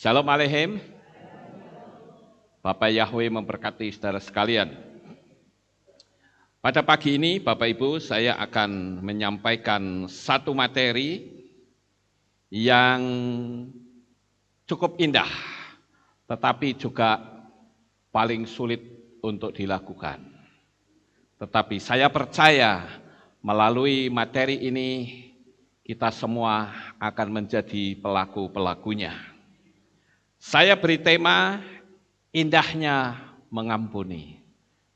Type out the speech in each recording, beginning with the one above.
Shalom Aleichem. Bapak Yahweh memberkati saudara sekalian. Pada pagi ini Bapak Ibu, saya akan menyampaikan satu materi yang cukup indah, tetapi juga paling sulit untuk dilakukan. Tetapi saya percaya melalui materi ini kita semua akan menjadi pelaku-pelakunya. Saya beri tema indahnya mengampuni.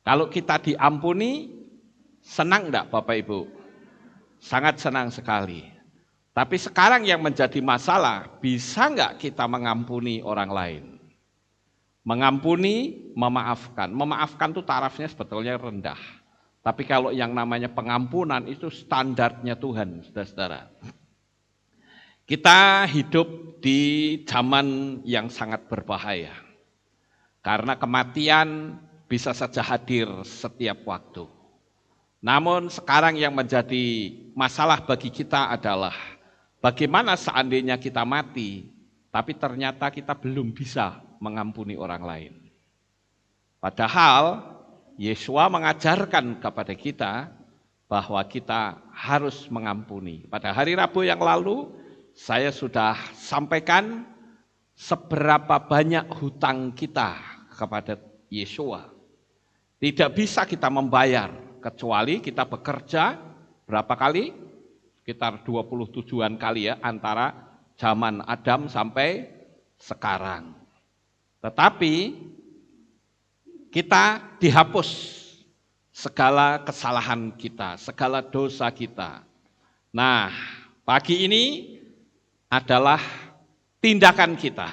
Kalau kita diampuni, senang enggak Bapak Ibu? Sangat senang sekali. Tapi sekarang yang menjadi masalah, bisa enggak kita mengampuni orang lain? Mengampuni, memaafkan. Memaafkan itu tarafnya sebetulnya rendah. Tapi kalau yang namanya pengampunan itu standarnya Tuhan, saudara-saudara. Kita hidup di zaman yang sangat berbahaya. Karena kematian bisa saja hadir setiap waktu. Namun sekarang yang menjadi masalah bagi kita adalah bagaimana seandainya kita mati, tapi ternyata kita belum bisa mengampuni orang lain. Padahal Yesua mengajarkan kepada kita bahwa kita harus mengampuni. Pada hari Rabu yang lalu saya sudah sampaikan seberapa banyak hutang kita kepada Yesua. Tidak bisa kita membayar kecuali kita bekerja berapa kali? Sekitar 27-an kali ya, antara zaman Adam sampai sekarang. Tetapi kita dihapus segala kesalahan kita, segala dosa kita. Nah, pagi ini adalah tindakan kita,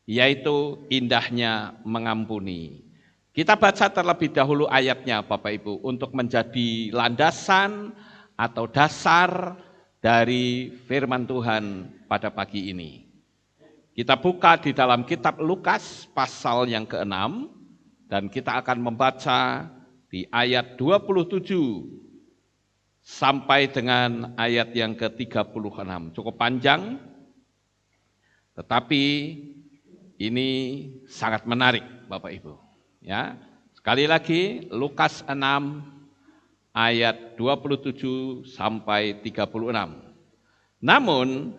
yaitu indahnya mengampuni. Kita baca terlebih dahulu ayatnya Bapak Ibu untuk menjadi landasan atau dasar dari firman Tuhan pada pagi ini. Kita buka di dalam kitab Lukas pasal yang ke-6 dan kita akan membaca di ayat 27 sampai dengan ayat yang ke-36. Cukup panjang, tetapi ini sangat menarik Bapak Ibu. Ya, sekali lagi Lukas 6 ayat 27 sampai 36. Namun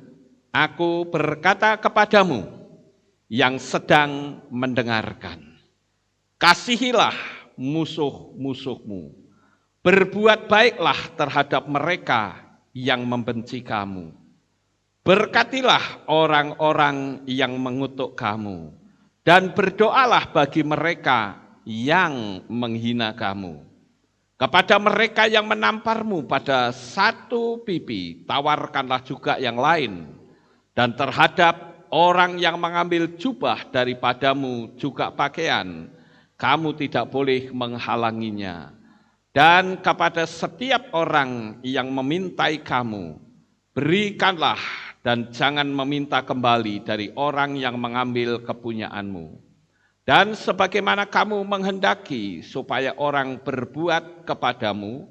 aku berkata kepadamu yang sedang mendengarkan, kasihilah musuh-musuhmu, berbuat baiklah terhadap mereka yang membenci kamu, berkatilah orang-orang yang mengutuk kamu, dan berdoalah bagi mereka yang menghina kamu. Kepada mereka yang menamparmu pada satu pipi, tawarkanlah juga yang lain, dan terhadap orang yang mengambil jubah daripadamu juga pakaian, kamu tidak boleh menghalanginya. Dan kepada setiap orang yang memintai kamu, berikanlah dan jangan meminta kembali dari orang yang mengambil kepunyaanmu. Dan sebagaimana kamu menghendaki supaya orang berbuat kepadamu,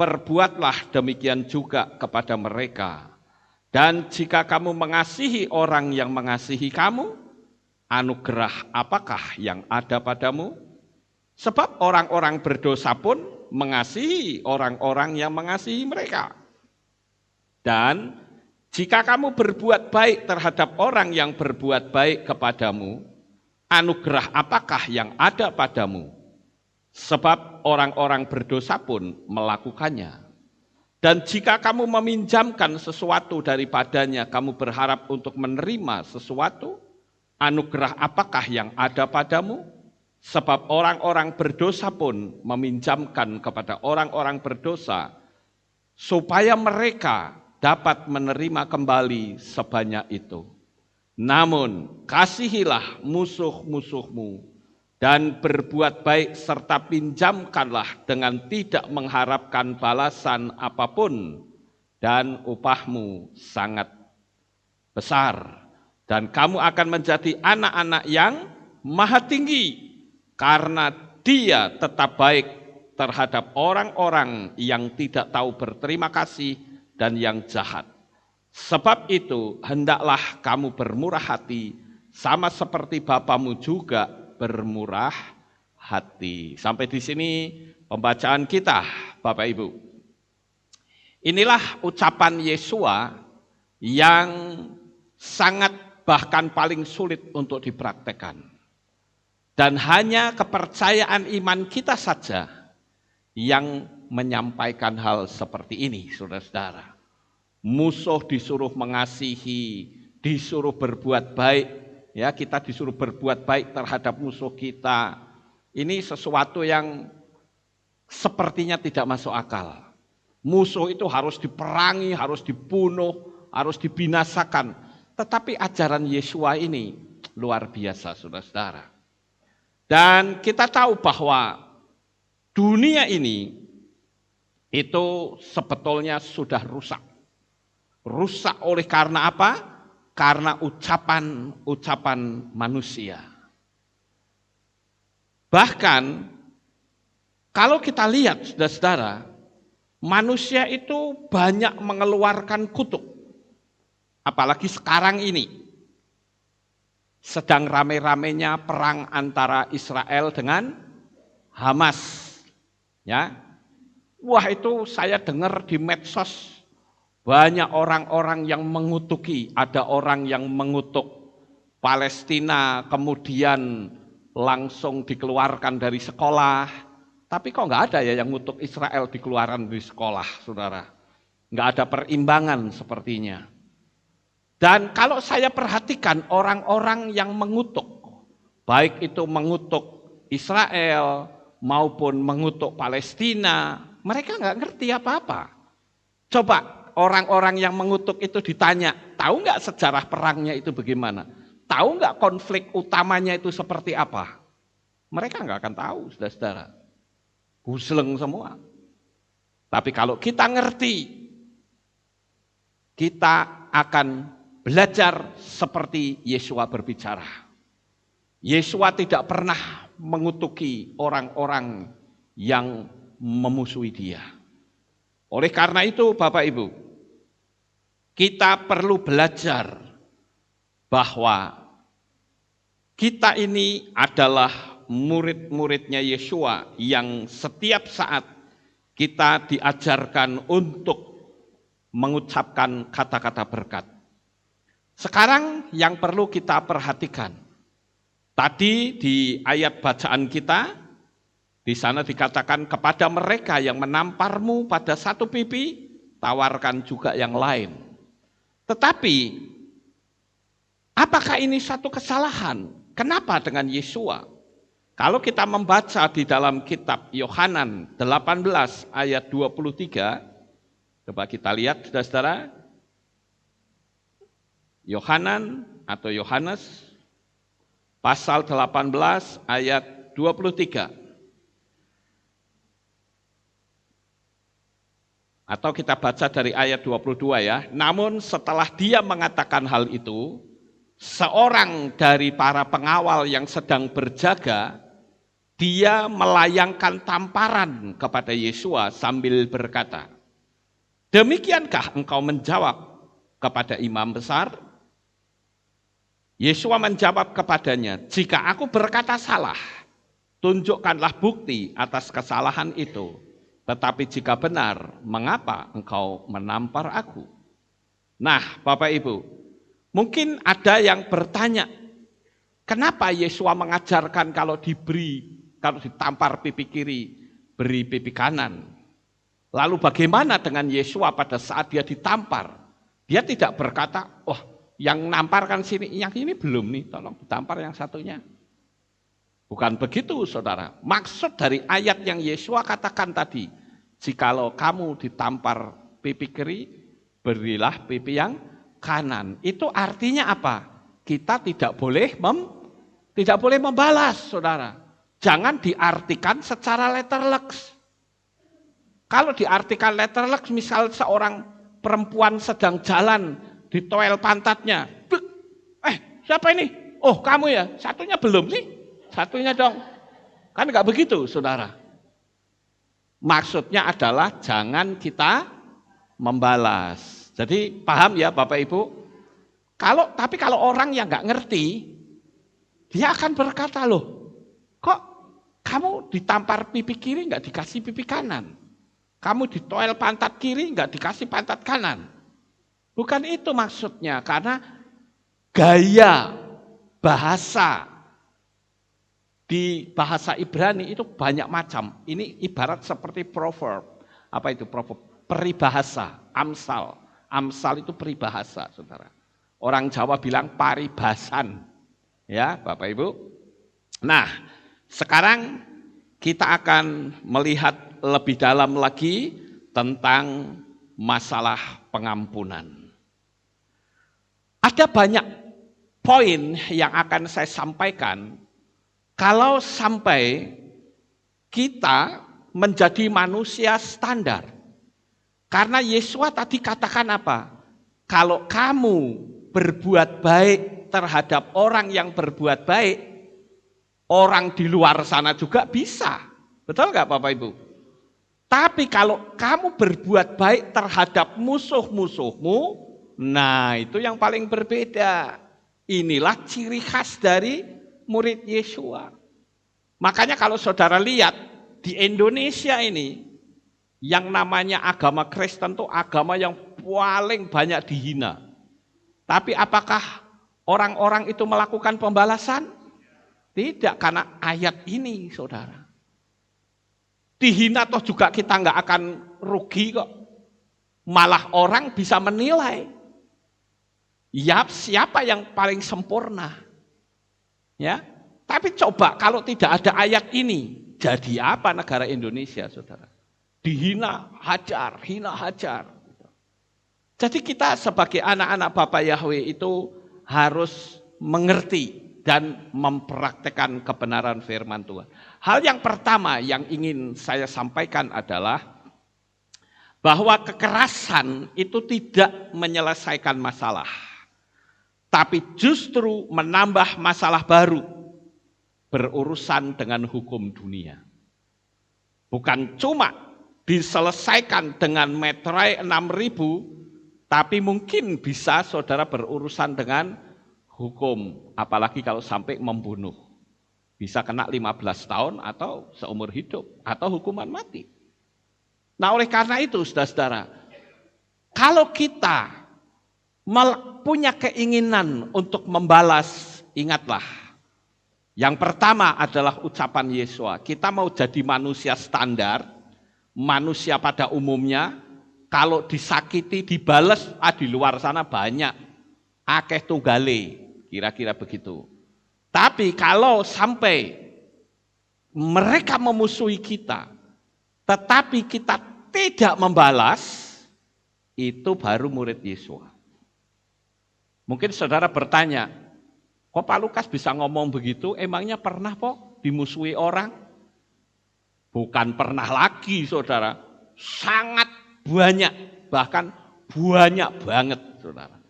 perbuatlah demikian juga kepada mereka. Dan jika kamu mengasihi orang yang mengasihi kamu, anugerah apakah yang ada padamu? Sebab orang-orang berdosa pun mengasihi orang-orang yang mengasihi mereka. Dan jika kamu berbuat baik terhadap orang yang berbuat baik kepadamu, anugerah apakah yang ada padamu? Sebab orang-orang berdosa pun melakukannya. Dan jika kamu meminjamkan sesuatu daripadanya, kamu berharap untuk menerima sesuatu, anugerah apakah yang ada padamu? Sebab orang-orang berdosa pun meminjamkan kepada orang-orang berdosa, supaya mereka dapat menerima kembali sebanyak itu. Namun kasihilah musuh-musuhmu dan berbuat baik serta pinjamkanlah dengan tidak mengharapkan balasan apapun, dan upahmu sangat besar. Dan kamu akan menjadi anak-anak yang maha tinggi, karena dia tetap baik terhadap orang-orang yang tidak tahu berterima kasih dan yang jahat. Sebab itu hendaklah kamu bermurah hati sama seperti Bapamu juga bermurah hati. Sampai di sini pembacaan kita, Bapak Ibu. Inilah ucapan Yesua yang sangat bahkan paling sulit untuk dipraktekkan. Dan hanya kepercayaan iman kita saja yang menyampaikan hal seperti ini, saudara-saudara. Musuh disuruh mengasihi, disuruh berbuat baik, ya kita disuruh berbuat baik terhadap musuh kita. Ini sesuatu yang sepertinya tidak masuk akal. Musuh itu harus diperangi, harus dibunuh, harus dibinasakan. Tetapi ajaran Yesua ini luar biasa, saudara-saudara. Dan kita tahu bahwa dunia ini itu sebetulnya sudah rusak. Rusak oleh karena apa? Karena ucapan-ucapan manusia. Bahkan kalau kita lihat, saudara-saudara, manusia itu banyak mengeluarkan kutuk. Apalagi sekarang ini. Sedang rame-ramenya perang antara Israel dengan Hamas. Ya. Wah, itu saya dengar di medsos banyak orang-orang yang mengutuki, ada orang yang mengutuk Palestina, kemudian langsung dikeluarkan dari sekolah. Tapi kok nggak ada ya yang ngutuk Israel dikeluarkan dari sekolah, saudara? Nggak ada perimbangan sepertinya. Dan kalau saya perhatikan orang-orang yang mengutuk, baik itu mengutuk Israel maupun mengutuk Palestina, mereka nggak ngerti apa-apa. Coba orang-orang yang mengutuk itu ditanya, tahu nggak sejarah perangnya itu bagaimana? Tahu nggak konflik utamanya itu seperti apa? Mereka nggak akan tahu, saudara-saudara. Gusleng semua. Tapi kalau kita ngerti, kita akan belajar seperti Yesua berbicara. Yesua tidak pernah mengutuki orang-orang yang memusuhi dia. Oleh karena itu, Bapak Ibu, kita perlu belajar bahwa kita ini adalah murid-muridnya Yesua yang setiap saat kita diajarkan untuk mengucapkan kata-kata berkat. Sekarang yang perlu kita perhatikan, tadi di ayat bacaan kita, di sana dikatakan kepada mereka yang menamparmu pada satu pipi, tawarkan juga yang lain. Tetapi, apakah ini satu kesalahan? Kenapa dengan Yesua? Kalau kita membaca di dalam kitab Yohanan 18 ayat 23, coba kita lihat saudara-saudara, Yohanes pasal 18 ayat 23. Atau kita baca dari ayat 22 ya. Namun setelah dia mengatakan hal itu, seorang dari para pengawal yang sedang berjaga, dia melayangkan tamparan kepada Yesua sambil berkata, "Demikiankah engkau menjawab kepada imam besar?" Yesua menjawab kepadanya, "Jika aku berkata salah, tunjukkanlah bukti atas kesalahan itu. Tetapi jika benar, mengapa engkau menampar aku?" Nah, Bapak Ibu, mungkin ada yang bertanya, kenapa Yesua mengajarkan kalau ditampar pipi kiri, beri pipi kanan? Lalu bagaimana dengan Yesua pada saat dia ditampar? Dia tidak berkata, "Oh, yang namparkan sini, yang ini belum nih, tolong ditampar yang satunya." Bukan begitu, saudara. Maksud dari ayat yang Yesua katakan tadi, jikalau kamu ditampar pipi kiri, berilah pipi yang kanan. Itu artinya apa? Kita tidak boleh membalas, saudara. Jangan diartikan secara letterleks. Kalau diartikan letterleks, misal seorang perempuan sedang jalan, ditoel pantatnya. Siapa ini? Oh, kamu ya? Satunya belum nih? Satunya dong. Kan enggak begitu, saudara. Maksudnya adalah jangan kita membalas. Jadi paham ya Bapak Ibu? Tapi kalau orang yang enggak ngerti, Dia akan berkata, loh, kok kamu ditampar pipi kiri nggak dikasih pipi kanan? Kamu ditoel pantat kiri nggak dikasih pantat kanan? Bukan itu maksudnya, karena gaya bahasa di bahasa Ibrani itu banyak macam. Ini ibarat seperti proverb. Apa itu proverb? Peribahasa, amsal. Amsal itu peribahasa, saudara. Orang Jawa bilang paribasan. Ya, Bapak Ibu. Nah, sekarang kita akan melihat lebih dalam lagi tentang masalah pengampunan. Ada banyak poin yang akan saya sampaikan kalau sampai kita menjadi manusia standar. Karena Yesua tadi katakan apa? Kalau kamu berbuat baik terhadap orang yang berbuat baik, orang di luar sana juga bisa. Betul nggak Bapak Ibu? Tapi kalau kamu berbuat baik terhadap musuh-musuhmu, nah itu yang paling berbeda. Inilah ciri khas dari murid Yesua. Makanya kalau saudara lihat di Indonesia ini, yang namanya agama Kristen itu agama yang paling banyak dihina. Tapi apakah orang-orang itu melakukan pembalasan? Tidak, karena ayat ini saudara. Dihina toh juga kita nggak akan rugi kok. Malah orang bisa menilai. Ya, siapa yang paling sempurna? Ya, tapi coba kalau tidak ada ayat ini, jadi apa negara Indonesia, saudara? Dihina, hajar, hina, hajar. Jadi kita sebagai anak-anak Bapak Yahweh itu harus mengerti dan mempraktekkan kebenaran firman Tuhan. Hal yang pertama yang ingin saya sampaikan adalah bahwa kekerasan itu tidak menyelesaikan masalah. Tapi justru menambah masalah baru berurusan dengan hukum dunia. Bukan cuma diselesaikan dengan meterai 6.000, tapi mungkin bisa saudara berurusan dengan hukum. Apalagi kalau sampai membunuh. Bisa kena 15 tahun atau seumur hidup. Atau hukuman mati. Nah oleh karena itu saudara-saudara, kalau kita punya keinginan untuk membalas, ingatlah. Yang pertama adalah ucapan Yesua. Kita mau jadi manusia standar, manusia pada umumnya, kalau disakiti, dibalas, di luar sana banyak. Akeh tunggale, kira-kira begitu. Tapi kalau sampai mereka memusuhi kita, tetapi kita tidak membalas, itu baru murid Yesua. Mungkin saudara bertanya, kok Pak Lukas bisa ngomong begitu? Emangnya pernah kok dimusuhi orang? Bukan pernah lagi saudara, sangat banyak, bahkan banyak banget saudara.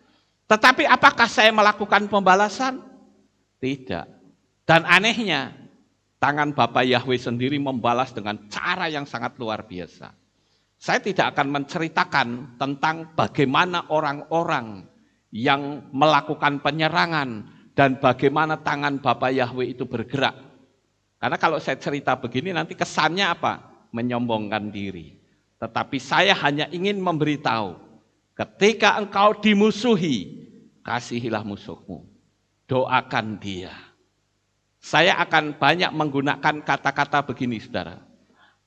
Tetapi apakah saya melakukan pembalasan? Tidak. Dan anehnya, tangan Bapak Yahweh sendiri membalas dengan cara yang sangat luar biasa. Saya tidak akan menceritakan tentang bagaimana orang-orang yang melakukan penyerangan dan bagaimana tangan Bapak Yahweh itu bergerak. Karena kalau saya cerita begini nanti kesannya apa? Menyombongkan diri. Tetapi saya hanya ingin memberitahu, ketika engkau dimusuhi, kasihilah musuhmu. Doakan dia. Saya akan banyak menggunakan kata-kata begini saudara.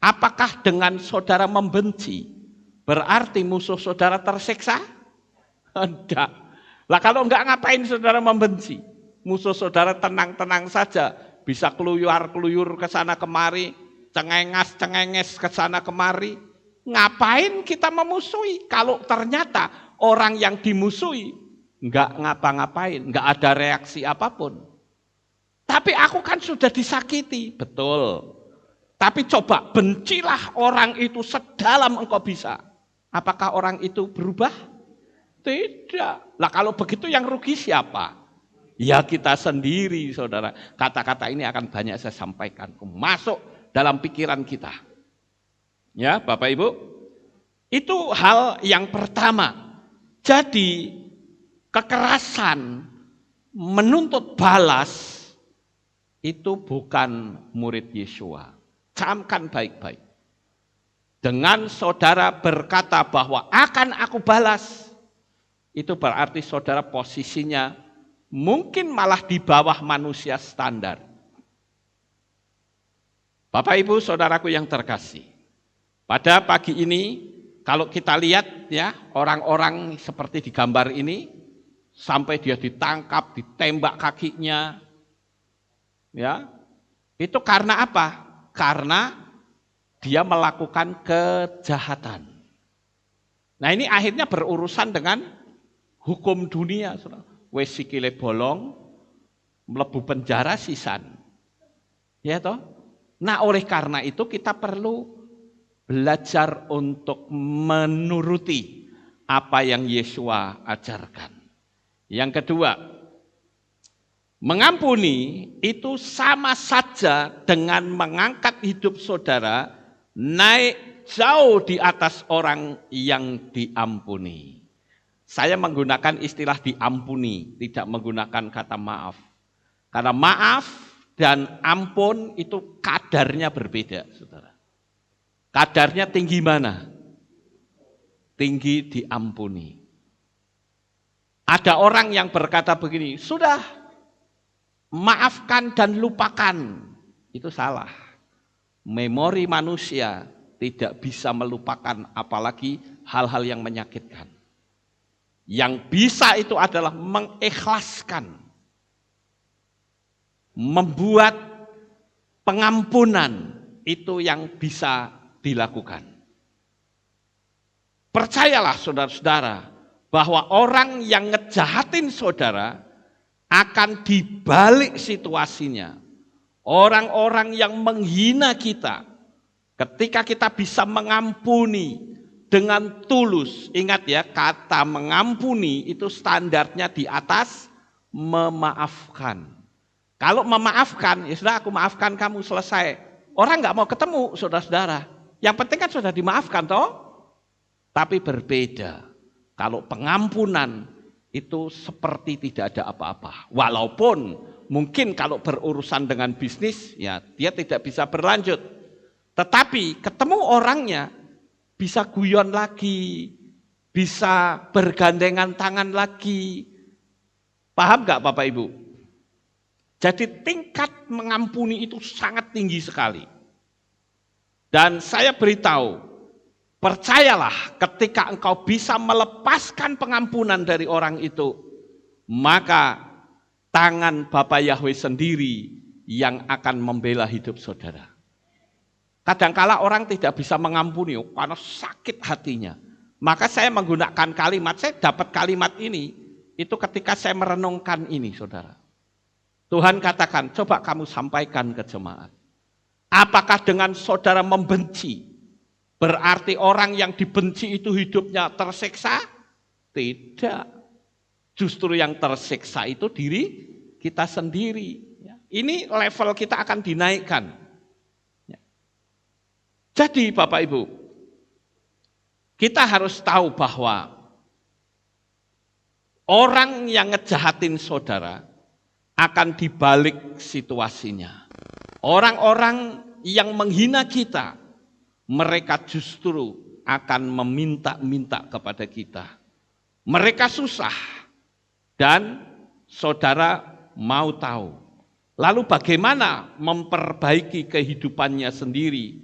Apakah dengan saudara membenci, berarti musuh saudara tersiksa? Tidak. Lah kalau enggak ngapain saudara membenci? Musuh saudara tenang-tenang saja, bisa keluyur-keluyur ke sana kemari, cengenges ke sana kemari. Ngapain kita memusuhi kalau ternyata orang yang dimusuhi enggak ngapa-ngapain, enggak ada reaksi apapun. Tapi aku kan sudah disakiti, betul. Tapi coba bencilah orang itu sedalam engkau bisa. Apakah orang itu berubah? Tidak. Lah kalau begitu yang rugi siapa? Ya kita sendiri saudara. Kata-kata ini akan banyak saya sampaikan. Masuk dalam pikiran kita. Ya Bapak Ibu. Itu hal yang pertama. Jadi kekerasan menuntut balas itu bukan murid Yesua. Camkan baik-baik. Dengan saudara berkata bahwa akan aku balas, itu berarti saudara posisinya mungkin malah di bawah manusia standar. Bapak Ibu saudaraku yang terkasih, pada pagi ini kalau kita lihat ya orang-orang seperti di gambar ini, sampai dia ditangkap, ditembak kakinya, ya itu karena apa? Karena dia melakukan kejahatan. Nah ini akhirnya berurusan dengan hukum dunia. Wes sikile bolong, mlebu penjara sisan. Ya toh? Nah oleh karena itu kita perlu belajar untuk menuruti apa yang Yesua ajarkan. Yang kedua, mengampuni itu sama saja dengan mengangkat hidup saudara naik jauh di atas orang yang diampuni. Saya menggunakan istilah diampuni, tidak menggunakan kata maaf. Karena maaf dan ampun itu kadarnya berbeda, saudara. Kadarnya tinggi mana? Tinggi diampuni. Ada orang yang berkata begini, sudah maafkan dan lupakan. Itu salah. Memori manusia tidak bisa melupakan apalagi hal-hal yang menyakitkan. Yang bisa itu adalah mengikhlaskan. Membuat pengampunan itu yang bisa dilakukan. Percayalah saudara-saudara bahwa orang yang ngejahatin saudara akan dibalik situasinya. Orang-orang yang menghina kita, ketika kita bisa mengampuni dengan tulus, ingat ya, kata mengampuni itu standarnya di atas memaafkan. Kalau memaafkan, ya sudah aku maafkan kamu, selesai. Orang nggak mau ketemu, saudara-saudara. Yang penting kan sudah dimaafkan, toh? Tapi berbeda. Kalau pengampunan itu seperti tidak ada apa-apa. Walaupun mungkin kalau berurusan dengan bisnis, ya dia tidak bisa berlanjut. Tetapi ketemu orangnya, bisa guyon lagi, bisa bergandengan tangan lagi. Paham nggak Bapak Ibu? Jadi tingkat mengampuni itu sangat tinggi sekali. Dan saya beritahu, percayalah ketika engkau bisa melepaskan pengampunan dari orang itu, maka tangan Bapa Yahweh sendiri yang akan membela hidup saudara. Kadangkala orang tidak bisa mengampuni karena sakit hatinya. Maka saya menggunakan kalimat, saya dapat kalimat ini, itu ketika saya merenungkan ini saudara. Tuhan katakan, coba kamu sampaikan ke jemaat. Apakah dengan saudara membenci, berarti orang yang dibenci itu hidupnya tersiksa? Tidak. Justru yang tersiksa itu diri kita sendiri. Ini level kita akan dinaikkan. Jadi Bapak Ibu, kita harus tahu bahwa orang yang ngejahatin saudara akan dibalik situasinya. Orang-orang yang menghina kita, mereka justru akan meminta-minta kepada kita. Mereka susah dan saudara mau tahu. Lalu bagaimana memperbaiki kehidupannya sendiri?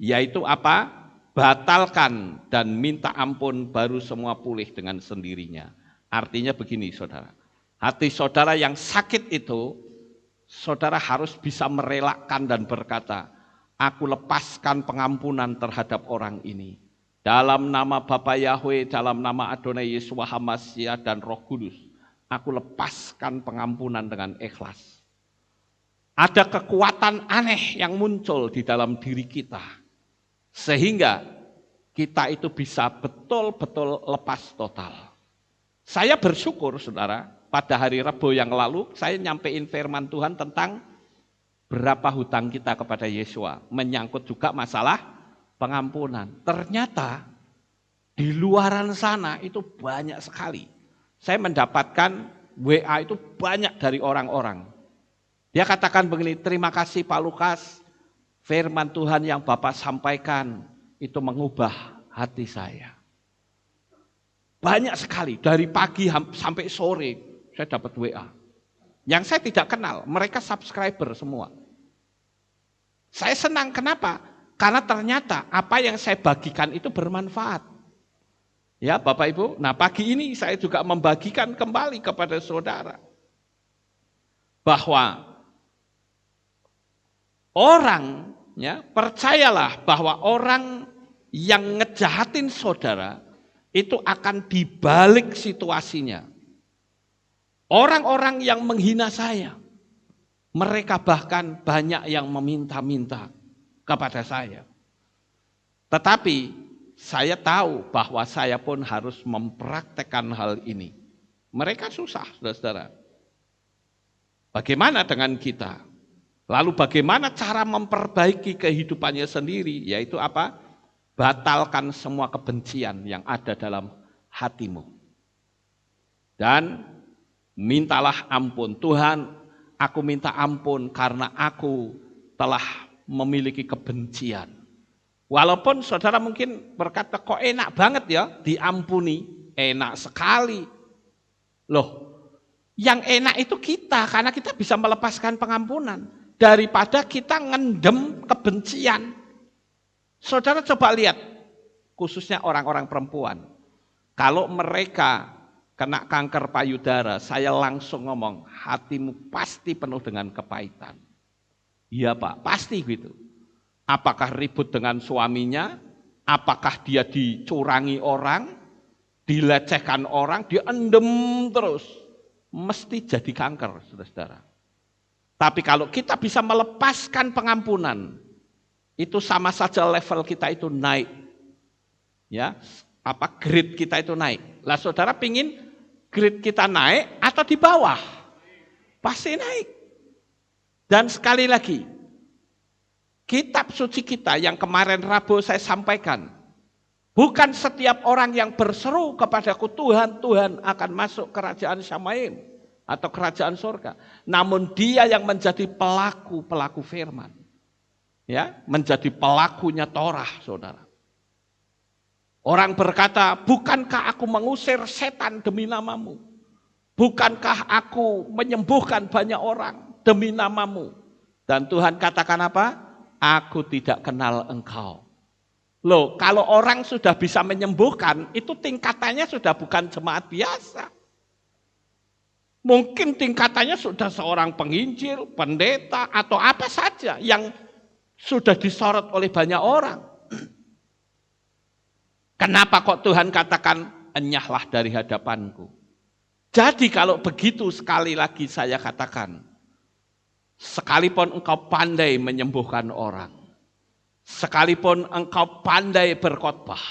Yaitu apa? Batalkan dan minta ampun baru semua pulih dengan sendirinya. Artinya begini saudara. Hati saudara yang sakit itu, saudara harus bisa merelakan dan berkata, aku lepaskan pengampunan terhadap orang ini. Dalam nama Bapa Yahweh, dalam nama Adonai Yesus Hamasyah dan Roh Kudus, aku lepaskan pengampunan dengan ikhlas. Ada kekuatan aneh yang muncul di dalam diri kita, sehingga kita itu bisa betul-betul lepas total. Saya bersyukur saudara, pada hari Rabu yang lalu saya nyampein firman Tuhan tentang berapa hutang kita kepada Yesua, menyangkut juga masalah pengampunan. Ternyata di luaran sana itu banyak sekali. Saya mendapatkan WA itu banyak dari orang-orang. Dia katakan begini, terima kasih Pak Lukas, firman Tuhan yang Bapak sampaikan itu mengubah hati saya. Banyak sekali, dari pagi sampai sore saya dapat WA. Yang saya tidak kenal, mereka subscriber semua. Saya senang, kenapa? Karena ternyata apa yang saya bagikan itu bermanfaat. Ya Bapak Ibu, nah pagi ini saya juga membagikan kembali kepada saudara. Bahwa orang, ya percayalah bahwa orang yang ngejahatin saudara, itu akan dibalik situasinya. Orang-orang yang menghina saya, mereka bahkan banyak yang meminta-minta kepada saya. Tetapi saya tahu bahwa saya pun harus mempraktekkan hal ini. Mereka susah, saudara-saudara. Bagaimana dengan kita? Lalu bagaimana cara memperbaiki kehidupannya sendiri? Yaitu apa? Batalkan semua kebencian yang ada dalam hatimu. Dan mintalah ampun. Tuhan, aku minta ampun karena aku telah memiliki kebencian. Walaupun saudara mungkin berkata, kok enak banget ya diampuni. Enak sekali. Loh, yang enak itu kita, karena kita bisa melepaskan pengampunan. Daripada kita ngendem kebencian. Saudara coba lihat, khususnya orang-orang perempuan. Kalau mereka kena kanker payudara, saya langsung ngomong, hatimu pasti penuh dengan kepahitan. Iya Pak, pasti gitu. Apakah ribut dengan suaminya? Apakah dia dicurangi orang? Dilecehkan orang? Dia endem terus. Mesti jadi kanker, saudara-saudara. Tapi kalau kita bisa melepaskan pengampunan, itu sama saja level kita itu naik. Ya, grade kita itu naik. Lah saudara pingin grade kita naik atau di bawah? Pasti naik. Dan sekali lagi, kitab suci kita yang kemarin Rabu saya sampaikan, bukan setiap orang yang berseru kepadaku, Tuhan, Tuhan akan masuk kerajaan Syamaim atau kerajaan surga. Namun dia yang menjadi pelaku firman. Ya, menjadi pelakunya Torah, saudara. Orang berkata, bukankah aku mengusir setan demi namamu? Bukankah aku menyembuhkan banyak orang demi namamu? Dan Tuhan katakan apa? Aku tidak kenal engkau. Loh, kalau orang sudah bisa menyembuhkan, itu tingkatannya sudah bukan jemaat biasa. Mungkin tingkatannya sudah seorang penginjil, pendeta, atau apa saja yang sudah disorot oleh banyak orang. Kenapa kok Tuhan katakan, enyahlah dari hadapanku? Jadi kalau begitu sekali lagi saya katakan, sekalipun engkau pandai menyembuhkan orang, sekalipun engkau pandai berkhotbah,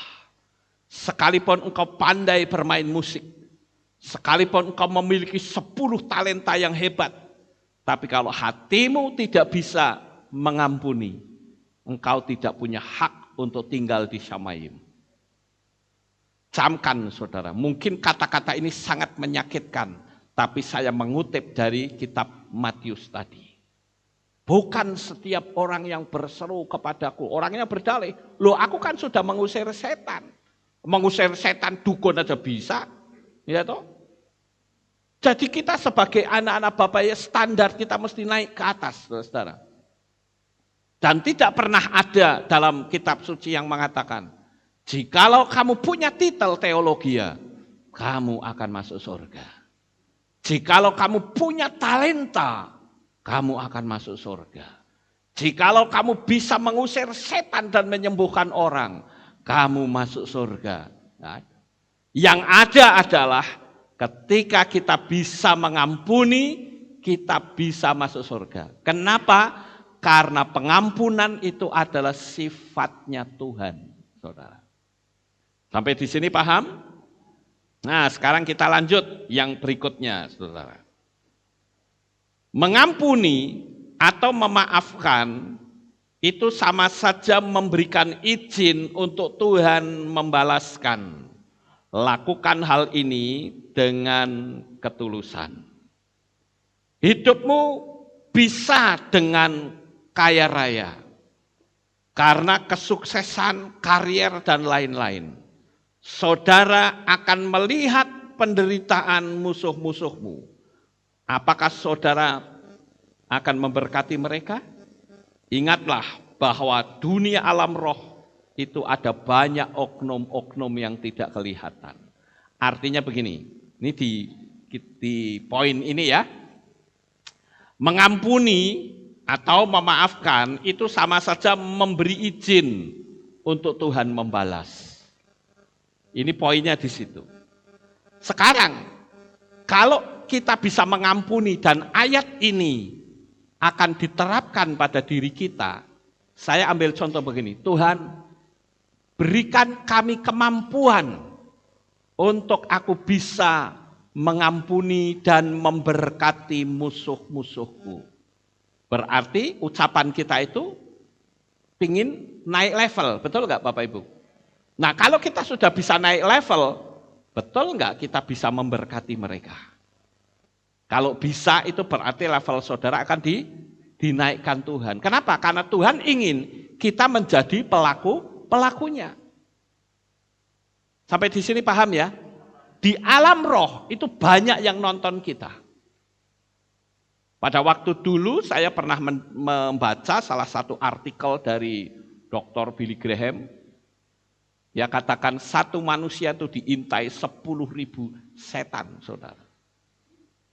sekalipun engkau pandai bermain musik, sekalipun engkau memiliki 10 talenta yang hebat, tapi kalau hatimu tidak bisa mengampuni, engkau tidak punya hak untuk tinggal di Syamaim. Camkan saudara, mungkin kata-kata ini sangat menyakitkan, tapi saya mengutip dari kitab Matius tadi. Bukan setiap orang yang berseru kepadaku, orangnya berdalih, loh aku kan sudah mengusir setan. Mengusir setan dukun aja bisa, ya toh? Jadi kita sebagai anak-anak Bapak ya standar kita mesti naik ke atas, saudara. Dan tidak pernah ada dalam kitab suci yang mengatakan, jikalau kamu punya titel teologia, kamu akan masuk surga. Jikalau kamu punya talenta, kamu akan masuk surga. Jikalau kamu bisa mengusir setan dan menyembuhkan orang, kamu masuk surga. Nah, yang ada adalah ketika kita bisa mengampuni, kita bisa masuk surga. Kenapa? Karena pengampunan itu adalah sifatnya Tuhan, saudara. Sampai di sini paham? Nah, sekarang kita lanjut yang berikutnya, saudara. Mengampuni atau memaafkan itu sama saja memberikan izin untuk Tuhan membalaskan. Lakukan hal ini dengan ketulusan. Hidupmu bisa dengan kaya raya. Karena kesuksesan, karier, dan lain-lain. Saudara akan melihat penderitaan musuh-musuhmu. Apakah saudara akan memberkati mereka? Ingatlah bahwa dunia alam roh itu ada banyak oknum-oknum yang tidak kelihatan. Artinya begini, ini di poin ini ya. Mengampuni atau memaafkan itu sama saja memberi izin untuk Tuhan membalas. Ini poinnya di situ. Sekarang, kalau kita bisa mengampuni dan ayat ini akan diterapkan pada diri kita, saya ambil contoh begini, Tuhan berikan kami kemampuan untuk aku bisa mengampuni dan memberkati musuh-musuhku. Berarti ucapan kita itu pingin naik level, betul nggak Bapak Ibu? Nah kalau kita sudah bisa naik level, betul nggak kita bisa memberkati mereka? Kalau bisa itu berarti level saudara akan dinaikkan Tuhan. Kenapa? Karena Tuhan ingin kita menjadi pelakunya. Sampai di sini paham ya? Di alam roh itu banyak yang nonton kita. Pada waktu dulu saya pernah membaca salah satu artikel dari Dr. Billy Graham. Dia katakan satu manusia itu diintai 10.000 setan, saudara.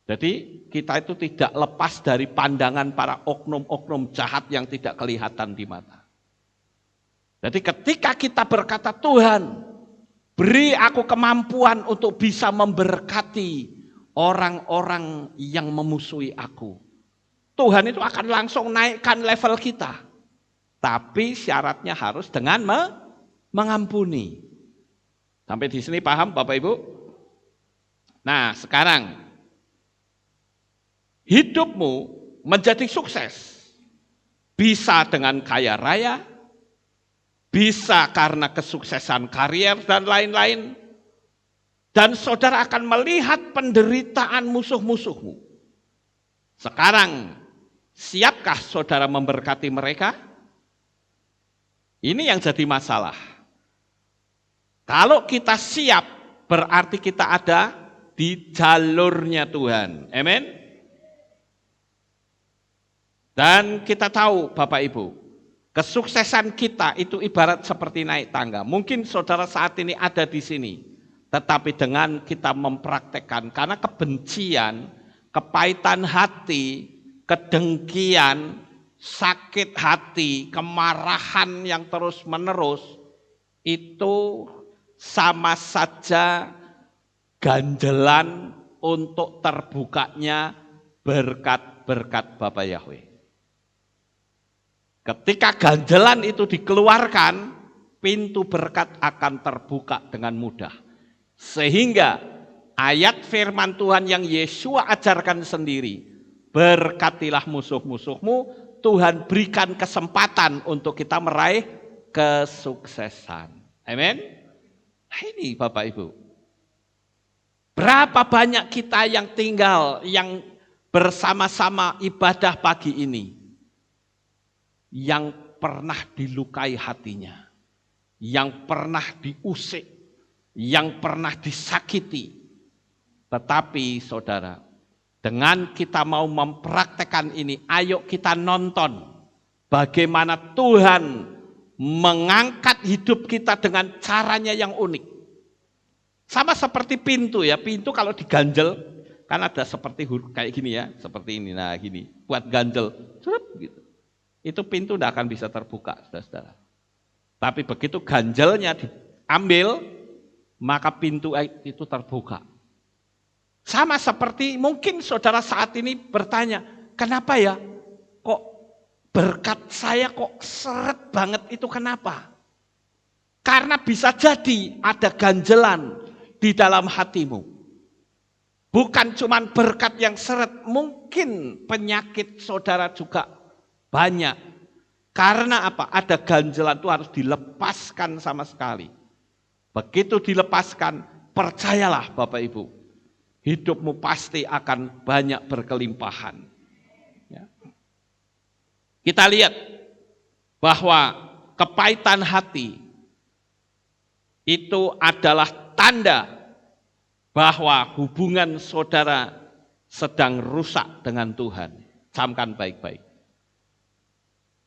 Jadi kita itu tidak lepas dari pandangan para oknum-oknum jahat yang tidak kelihatan di mata. Jadi ketika kita berkata, Tuhan, beri aku kemampuan untuk bisa memberkati orang-orang yang memusuhi aku. Tuhan itu akan langsung naikkan level kita. Tapi syaratnya harus dengan mengampuni. Sampai di sini paham Bapak Ibu? Nah sekarang, hidupmu menjadi sukses. Bisa dengan kaya raya, bisa karena kesuksesan karier dan lain-lain. Dan saudara akan melihat penderitaan musuh-musuhmu. Sekarang, siapkah saudara memberkati mereka? Ini yang jadi masalah. Kalau kita siap, berarti kita ada di jalurnya Tuhan. Amin. Dan kita tahu Bapak Ibu, kesuksesan kita itu ibarat seperti naik tangga. Mungkin saudara saat ini ada di sini, tetapi dengan kita mempraktekkan, karena kebencian, kepahitan hati, kedengkian, sakit hati, kemarahan yang terus menerus, itu sama saja ganjelan untuk terbukanya berkat-berkat Bapa Yahweh. Ketika ganjelan itu dikeluarkan, pintu berkat akan terbuka dengan mudah. Sehingga ayat firman Tuhan yang Yesua ajarkan sendiri, berkatilah musuh-musuhmu, Tuhan berikan kesempatan untuk kita meraih kesuksesan. Amin. Nah ini Bapak Ibu. Berapa banyak kita yang tinggal, yang bersama-sama ibadah pagi ini, yang pernah dilukai hatinya, yang pernah diusik, yang pernah disakiti. Tetapi saudara, dengan kita mau mempraktekkan ini, ayo kita nonton bagaimana Tuhan mengangkat hidup kita dengan caranya yang unik. Sama seperti pintu ya, pintu kalau diganjel, kan ada seperti huruf kayak gini ya, seperti ini, nah gini, buat ganjel, gitu. Itu pintu tidak akan bisa terbuka, saudara-saudara. Tapi begitu ganjelnya diambil, maka pintu itu terbuka. Sama seperti mungkin saudara saat ini bertanya, kenapa ya kok berkat saya kok seret banget itu kenapa? Karena bisa jadi ada ganjelan di dalam hatimu. Bukan cuma berkat yang seret, mungkin penyakit saudara juga banyak. Karena apa? Ada ganjelan itu harus dilepaskan sama sekali. Begitu dilepaskan, percayalah Bapak Ibu, hidupmu pasti akan banyak berkelimpahan. Ya. Kita lihat bahwa kepahitan hati itu adalah tanda bahwa hubungan saudara sedang rusak dengan Tuhan. Camkan baik-baik.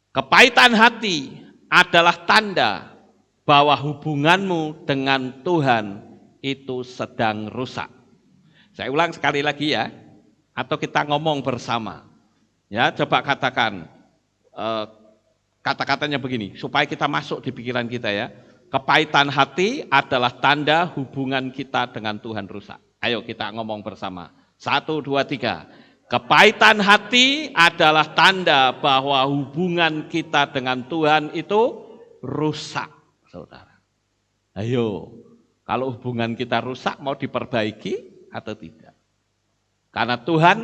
Kepahitan hati adalah tanda bahwa hubunganmu dengan Tuhan itu sedang rusak. Saya ulang sekali lagi ya, atau kita ngomong bersama. Ya, coba katakan, kata-katanya begini, supaya kita masuk di pikiran kita ya. Kepahitan hati adalah tanda hubungan kita dengan Tuhan rusak. Ayo kita ngomong bersama. 1, 2, 3. Kepahitan hati adalah tanda bahwa hubungan kita dengan Tuhan itu rusak, saudara. Ayo, kalau hubungan kita rusak mau diperbaiki atau tidak? Karena Tuhan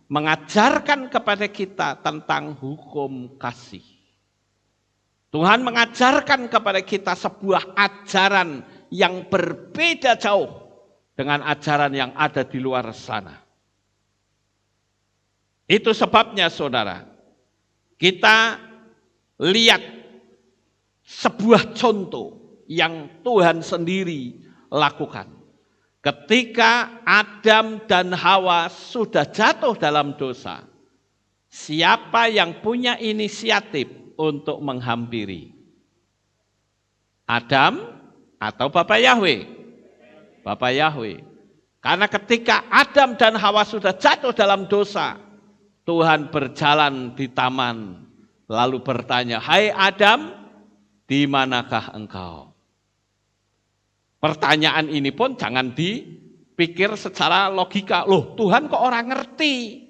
mengajarkan kepada kita tentang hukum kasih. Tuhan mengajarkan kepada kita sebuah ajaran yang berbeda jauh dengan ajaran yang ada di luar sana. Itu sebabnya saudara, kita lihat sebuah contoh yang Tuhan sendiri lakukan. Ketika Adam dan Hawa sudah jatuh dalam dosa, siapa yang punya inisiatif untuk menghampiri? Adam atau Bapak Yahweh? Bapak Yahweh. Karena ketika Adam dan Hawa sudah jatuh dalam dosa, Tuhan berjalan di taman, lalu bertanya, "Hai Adam, di manakah engkau?" Pertanyaan ini pun jangan dipikir secara logika. Loh, Tuhan kok orang ngerti?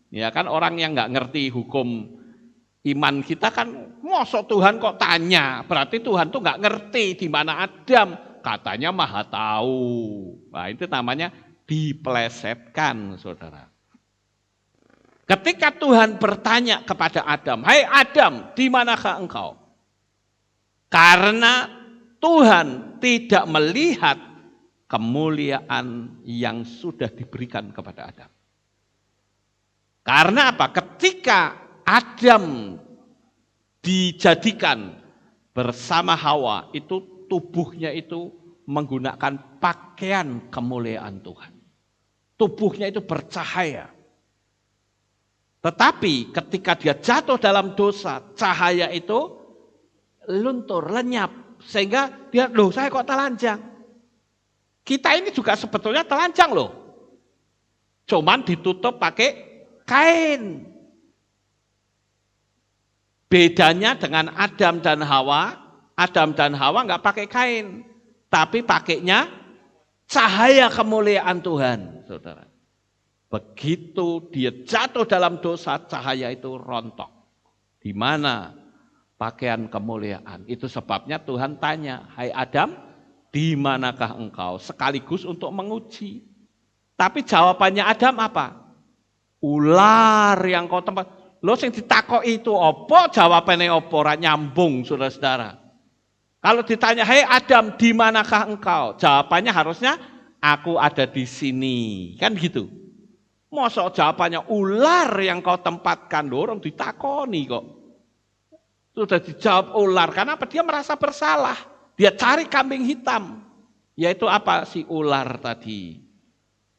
Ya kan, orang yang nggak ngerti hukum iman kita kan, mosok Tuhan kok tanya, berarti Tuhan tuh nggak ngerti di mana Adam. Katanya maha tahu. Nah, itu namanya dipelesetkan, saudara. Ketika Tuhan bertanya kepada Adam, "Hai Adam, di manakah engkau?" Karena Tuhan tidak melihat kemuliaan yang sudah diberikan kepada Adam. Karena apa? Ketika Adam dijadikan bersama Hawa, itu tubuhnya itu menggunakan pakaian kemuliaan Tuhan. Tubuhnya itu bercahaya. Tetapi ketika dia jatuh dalam dosa, cahaya itu luntur, lenyap. Sehingga dia, loh saya kok telanjang. Kita ini juga sebetulnya telanjang loh. Cuman ditutup pakai kain. Bedanya dengan Adam dan Hawa nggak pakai kain. Tapi pakainya cahaya kemuliaan Tuhan, saudara. Begitu dia jatuh dalam dosa, cahaya itu rontok. Di mana pakaian kemuliaan? Itu sebabnya Tuhan tanya, "Hai Adam, di manakah engkau?" Sekaligus untuk menguji. Tapi jawabannya Adam apa? Ular yang kau tempat. Lo sing ditakoki itu apa? Jawabannya apa? Ora nyambung, saudara-saudara. Kalau ditanya, "Hai Adam, di manakah engkau?" Jawabannya harusnya, "Aku ada di sini." Kan gitu. Masa jawabannya ular yang kau tempatkan, orang ditakoni kok. Sudah dijawab ular, karena apa? Dia merasa bersalah. Dia cari kambing hitam, yaitu apa? Si ular tadi.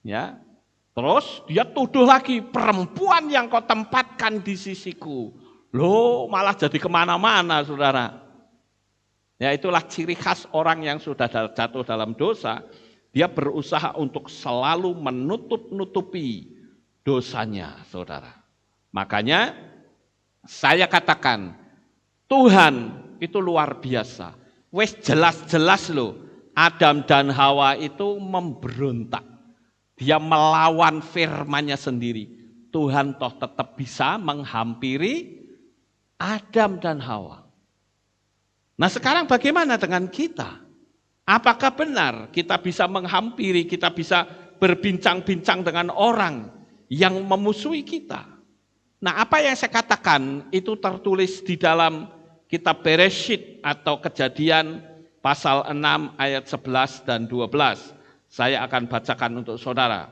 Ya. Terus dia tuduh lagi, "Perempuan yang kau tempatkan di sisiku." Loh, malah jadi kemana-mana, saudara. Ya, itulah ciri khas orang yang sudah jatuh dalam dosa. Dia berusaha untuk selalu menutup-nutupi dosanya, saudara. Makanya saya katakan, Tuhan itu luar biasa. Wes jelas-jelas loh, Adam dan Hawa itu memberontak. Dia melawan firman-Nya sendiri. Tuhan toh tetap bisa menghampiri Adam dan Hawa. Nah sekarang bagaimana dengan kita? Apakah benar kita bisa menghampiri, kita bisa berbincang-bincang dengan orang yang memusuhi kita? Nah apa yang saya katakan itu tertulis di dalam kitab Bereshit atau Kejadian pasal 6 ayat 11 dan 12. Saya akan bacakan untuk saudara.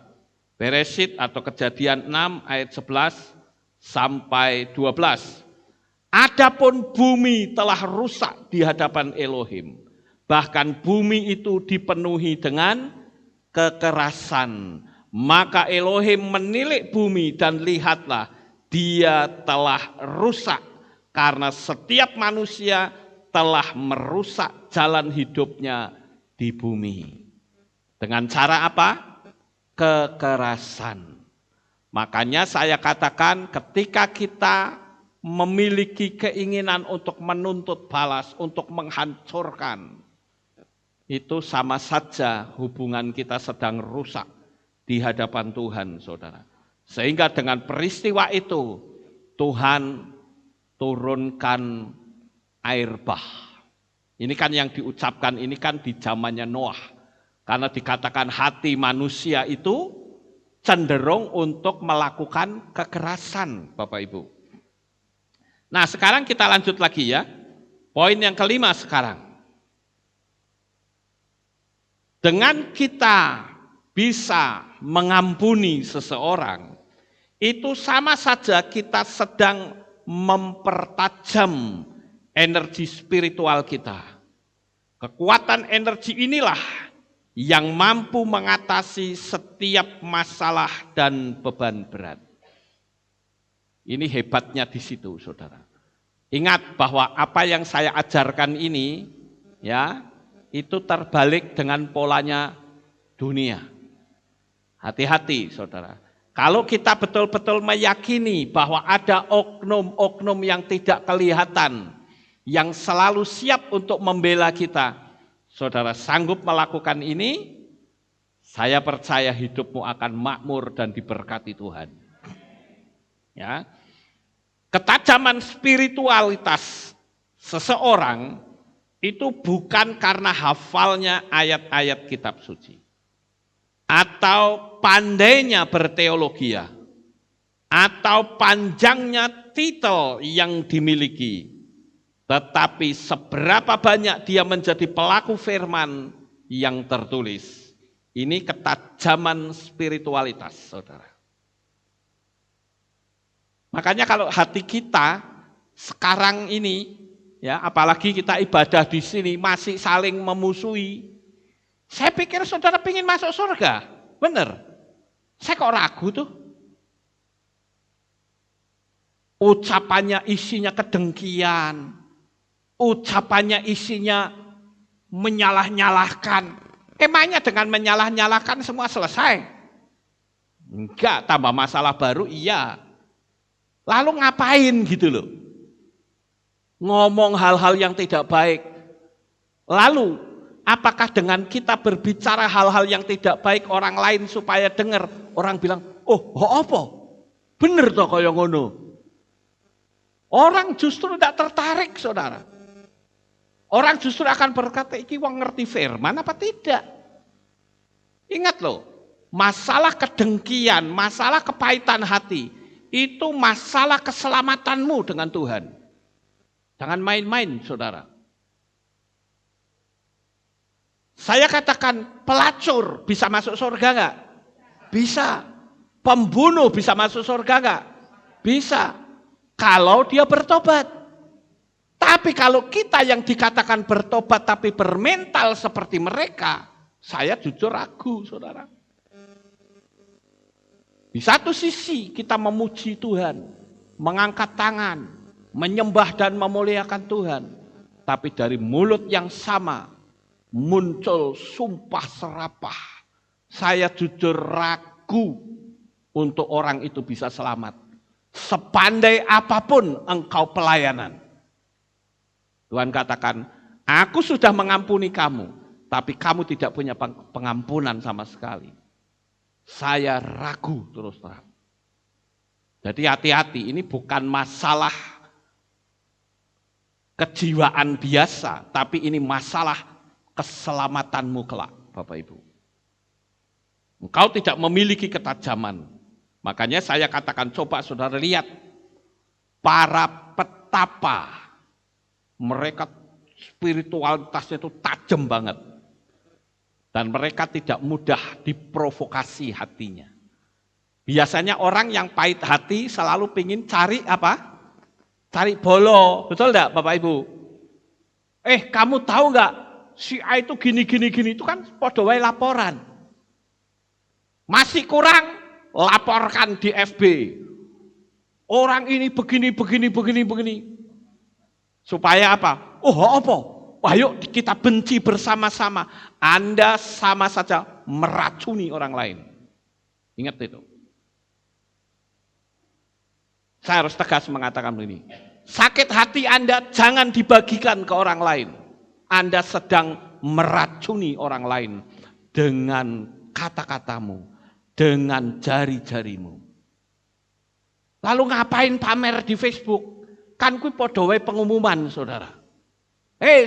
Bereshit atau Kejadian 6 ayat 11 sampai 12. Adapun bumi telah rusak di hadapan Elohim. Bahkan bumi itu dipenuhi dengan kekerasan. Maka Elohim menilik bumi dan lihatlah dia telah rusak. Karena setiap manusia telah merusak jalan hidupnya di bumi. Dengan cara apa? Kekerasan. Makanya saya katakan ketika kita memiliki keinginan untuk menuntut balas, untuk menghancurkan, itu sama saja hubungan kita sedang rusak di hadapan Tuhan, saudara. Sehingga dengan peristiwa itu, Tuhan turunkan air bah. Ini kan yang diucapkan, ini kan di zamannya Noah. Karena dikatakan hati manusia itu cenderung untuk melakukan kekerasan, Bapak Ibu. Nah, sekarang kita lanjut lagi ya. Poin yang kelima sekarang. Dengan kita bisa mengampuni seseorang, itu sama saja kita sedang mempertajam energi spiritual kita. Kekuatan energi inilah yang mampu mengatasi setiap masalah dan beban berat. Ini hebatnya di situ, saudara. Ingat bahwa apa yang saya ajarkan ini, ya, itu terbalik dengan polanya dunia. Hati-hati, saudara. Kalau kita betul-betul meyakini bahwa ada oknum-oknum yang tidak kelihatan, yang selalu siap untuk membela kita, saudara sanggup melakukan ini, saya percaya hidupmu akan makmur dan diberkati Tuhan. Ya. Ketajaman spiritualitas seseorang itu bukan karena hafalnya ayat-ayat kitab suci atau pandainya berteologia atau panjangnya titel yang dimiliki, tetapi seberapa banyak dia menjadi pelaku firman yang tertulis. Ini ketajaman spiritualitas, saudara. Makanya kalau hati kita sekarang ini, ya, apalagi kita ibadah di sini masih saling memusuhi. Saya pikir saudara ingin masuk surga, benar? Saya kok ragu tuh. Ucapannya isinya kedengkian, ucapannya isinya menyalah-nyalahkan. Emangnya dengan menyalah-nyalahkan semua selesai? Enggak, tambah masalah baru, iya. Lalu ngapain gitu loh? Ngomong hal-hal yang tidak baik. Lalu, apakah dengan kita berbicara hal-hal yang tidak baik orang lain supaya dengar, orang bilang, oh apa? Bener toh kaya ngono. Orang justru tidak tertarik, saudara. Orang justru akan berkata, iki wong ngerti firman apa tidak? Ingat loh, masalah kedengkian, masalah kepahitan hati, itu masalah keselamatanmu dengan Tuhan. Jangan main-main, saudara. Saya katakan pelacur bisa masuk surga enggak? Bisa. Pembunuh bisa masuk surga enggak? Bisa. Kalau dia bertobat. Tapi kalau kita yang dikatakan bertobat tapi bermental seperti mereka, saya jujur ragu, saudara. Di satu sisi kita memuji Tuhan, mengangkat tangan, menyembah dan memuliakan Tuhan. Tapi dari mulut yang sama muncul sumpah serapah. Saya jujur ragu untuk orang itu bisa selamat. Sepandai apapun engkau pelayanan. Tuhan katakan, aku sudah mengampuni kamu, tapi kamu tidak punya pengampunan sama sekali. Saya ragu terus terang. Jadi hati-hati, ini bukan masalah kejiwaan biasa, tapi ini masalah keselamatanmu kelak, Bapak Ibu. Engkau tidak memiliki ketajaman. Makanya saya katakan, coba saudara lihat, para petapa, mereka spiritualitasnya itu tajam banget. Dan mereka tidak mudah diprovokasi hatinya. Biasanya orang yang pahit hati selalu ingin cari apa? cari bolo, betul enggak Bapak Ibu? Kamu tahu enggak si A itu gini, itu kan podo wae laporan. Masih kurang, laporkan di FB. Orang ini begini. Supaya apa? Apa? Ayo kita benci bersama-sama. Anda sama saja meracuni orang lain. Ingat itu. Saya harus tegas mengatakan begini. Sakit hati Anda jangan dibagikan ke orang lain. Anda sedang meracuni orang lain dengan kata-katamu, dengan jari-jarimu. Lalu ngapain pamer di Facebook? Kan kuwi padha wae pengumuman, Saudara.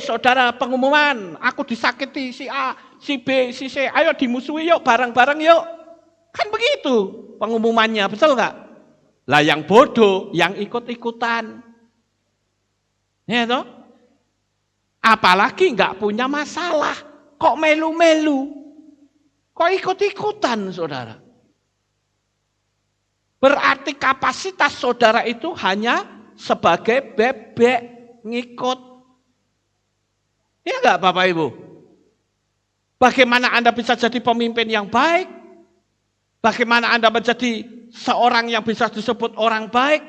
Saudara, pengumuman, aku disakiti si A, si B, si C, ayo dimusuhi yuk, bareng-bareng yuk. Kan begitu pengumumannya, betul enggak? Lah yang bodoh, yang ikut-ikutan. Ya toh? Apalagi enggak punya masalah, kok melu-melu. Kok ikut-ikutan, Saudara? Berarti kapasitas saudara itu hanya sebagai bebek ngikut. Ya enggak Bapak Ibu? Bagaimana Anda bisa jadi pemimpin yang baik? Bagaimana Anda menjadi seorang yang bisa disebut orang baik?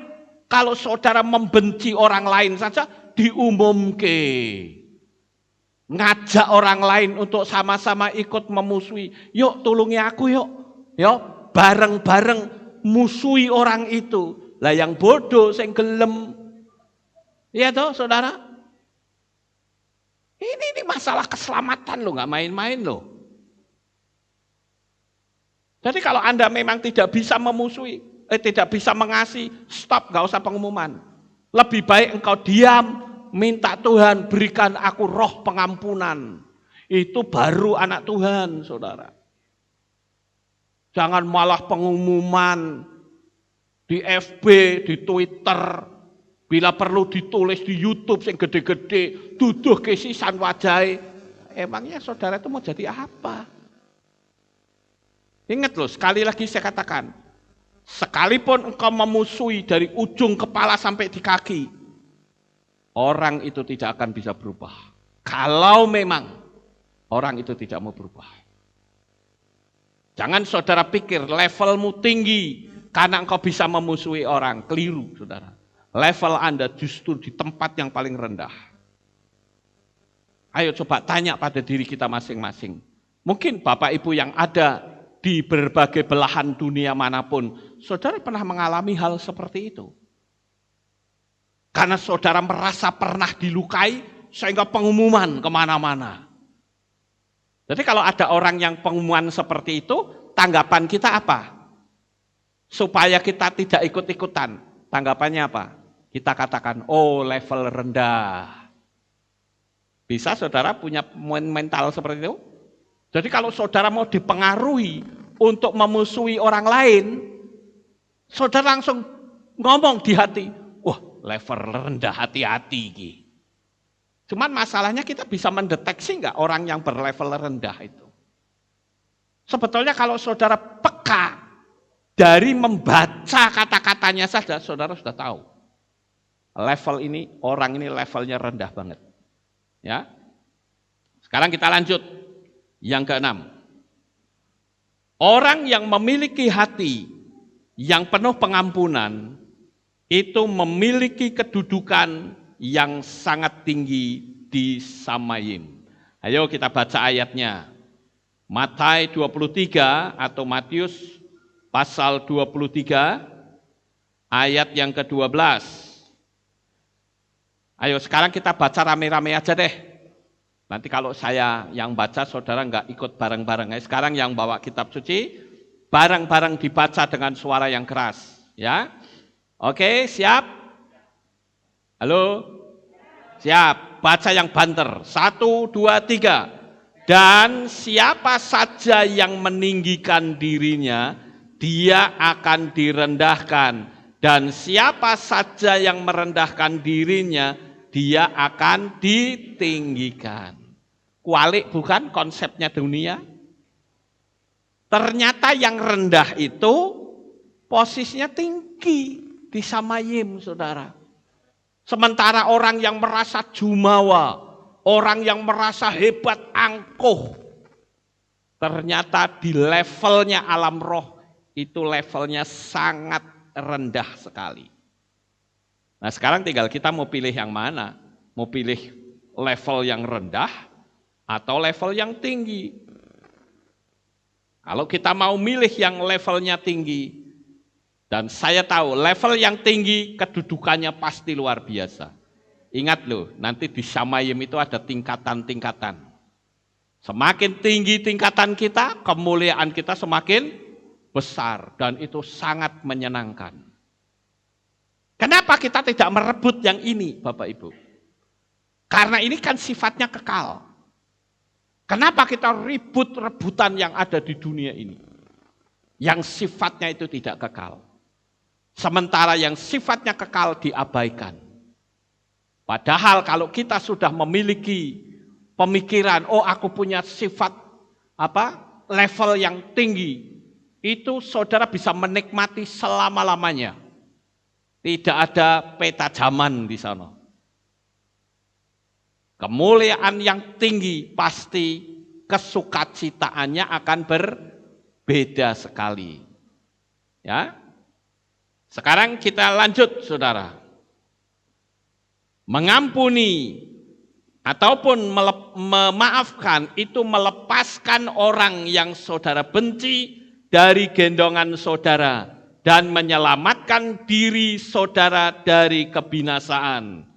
Kalau saudara membenci orang lain saja diumumke. Ngajak orang lain untuk sama-sama ikut memusuhi. Yuk tulungi aku yuk. Yuk bareng-bareng musuhi orang itu. Lah yang bodoh sing gelem. Iya toh Saudara? Ini masalah keselamatan loh, nggak main-main loh. Jadi kalau Anda memang tidak bisa memusuhi, tidak bisa mengasihi, stop, nggak usah pengumuman. Lebih baik engkau diam, minta Tuhan berikan aku roh pengampunan. Itu baru anak Tuhan, Saudara. Jangan malah pengumuman di FB, di Twitter, bila perlu ditulis di YouTube yang gede-gede, duduh kesisan wajai. Emangnya saudara itu mau jadi apa? Ingat loh, sekali lagi saya katakan, sekalipun engkau memusuhi dari ujung kepala sampai di kaki, orang itu tidak akan bisa berubah. Kalau memang orang itu tidak mau berubah. Jangan saudara pikir levelmu tinggi karena engkau bisa memusuhi orang. Keliru, saudara. Level Anda justru di tempat yang paling rendah. Ayo coba tanya pada diri kita masing-masing. Mungkin Bapak Ibu yang ada di berbagai belahan dunia manapun, saudara pernah mengalami hal seperti itu. Karena saudara merasa pernah dilukai, sehingga pengumuman kemana-mana. Jadi kalau ada orang yang pengumuman seperti itu, tanggapan kita apa? Supaya kita tidak ikut-ikutan. Tanggapannya apa? Kita katakan, oh level rendah. Bisa saudara punya mental seperti itu? Jadi kalau saudara mau dipengaruhi untuk memusuhi orang lain, saudara langsung ngomong di hati, wah level rendah, hati-hati. Cuman masalahnya kita bisa mendeteksi enggak orang yang berlevel rendah itu? Sebetulnya kalau saudara peka dari membaca kata-katanya saja, saudara sudah tahu. Level ini, orang ini levelnya rendah banget. Ya. Sekarang kita lanjut. Yang keenam. Orang yang memiliki hati yang penuh pengampunan, itu memiliki kedudukan yang sangat tinggi di Samayim. Ayo kita baca ayatnya. Matius 23 atau Matius pasal 23 ayat yang ke-12. Ayo sekarang kita baca rame-rame aja deh. Nanti kalau saya yang baca, saudara enggak ikut bareng-bareng. Sekarang yang bawa kitab suci, bareng-bareng dibaca dengan suara yang keras. Ya, oke, siap? Halo? Siap, baca yang banter. 1, 2, 3. Dan siapa saja yang meninggikan dirinya, dia akan direndahkan. Dan siapa saja yang merendahkan dirinya, dia akan ditinggikan. Kualik bukan konsepnya dunia? Ternyata yang rendah itu posisinya tinggi di Samayim, saudara. Sementara orang yang merasa jumawa, orang yang merasa hebat, angkuh, ternyata di levelnya alam roh itu levelnya sangat rendah sekali. Nah sekarang tinggal kita mau pilih yang mana? Mau pilih level yang rendah atau level yang tinggi? Kalau kita mau milih yang levelnya tinggi, dan saya tahu level yang tinggi kedudukannya pasti luar biasa. Ingat loh, nanti di Syamayim itu ada tingkatan-tingkatan. Semakin tinggi tingkatan kita, kemuliaan kita semakin besar. Dan itu sangat menyenangkan. Kenapa kita tidak merebut yang ini, Bapak Ibu? Karena ini kan sifatnya kekal. Kenapa kita ribut rebutan yang ada di dunia ini? Yang sifatnya itu tidak kekal. Sementara yang sifatnya kekal diabaikan. Padahal kalau kita sudah memiliki pemikiran, oh aku punya sifat level yang tinggi, itu saudara bisa menikmati selama-lamanya. Tidak ada peta zaman di sana. Kemuliaan yang tinggi pasti kesukacitaannya akan berbeda sekali. Ya. Sekarang kita lanjut, saudara. Mengampuni ataupun memaafkan itu melepaskan orang yang saudara benci dari gendongan saudara dan menyelamatkan diri saudara dari kebinasaan.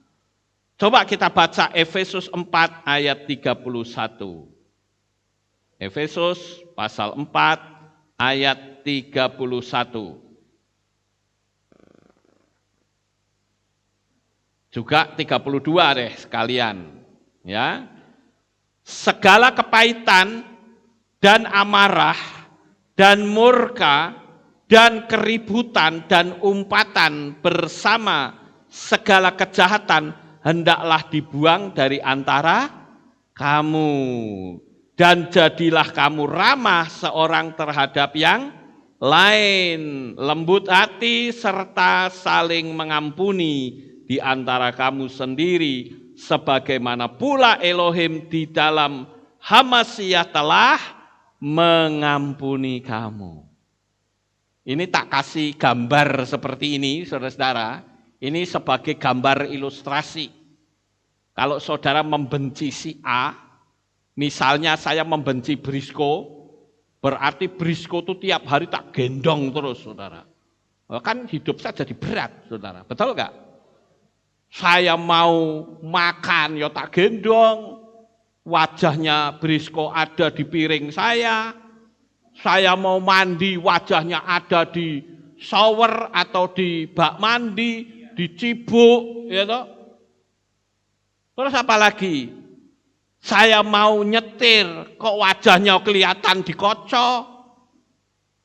Coba kita baca Efesus 4 ayat 31. Efesus pasal 4 ayat 31. Juga 32 deh sekalian. Ya. Segala kepahitan dan amarah dan murka dan keributan dan umpatan bersama segala kejahatan hendaklah dibuang dari antara kamu. Dan jadilah kamu ramah seorang terhadap yang lain, lembut hati serta saling mengampuni di antara kamu sendiri, sebagaimana pula Elohim di dalam Hamasyah telah mengampuni kamu. Ini tak kasih gambar seperti ini, saudara-saudara. Ini sebagai gambar ilustrasi. Kalau saudara membenci si A, misalnya saya membenci Brisco, berarti Brisco itu tiap hari tak gendong terus, saudara. Kan hidup saya jadi berat, saudara. Betul enggak? Saya mau makan, ya tak gendong. Wajahnya Brisco ada di piring saya. Saya mau mandi, wajahnya ada di shower atau di bak mandi, di cibuk. Ya toh? Terus apa lagi? Saya mau nyetir, kok wajahnya kelihatan dikocok.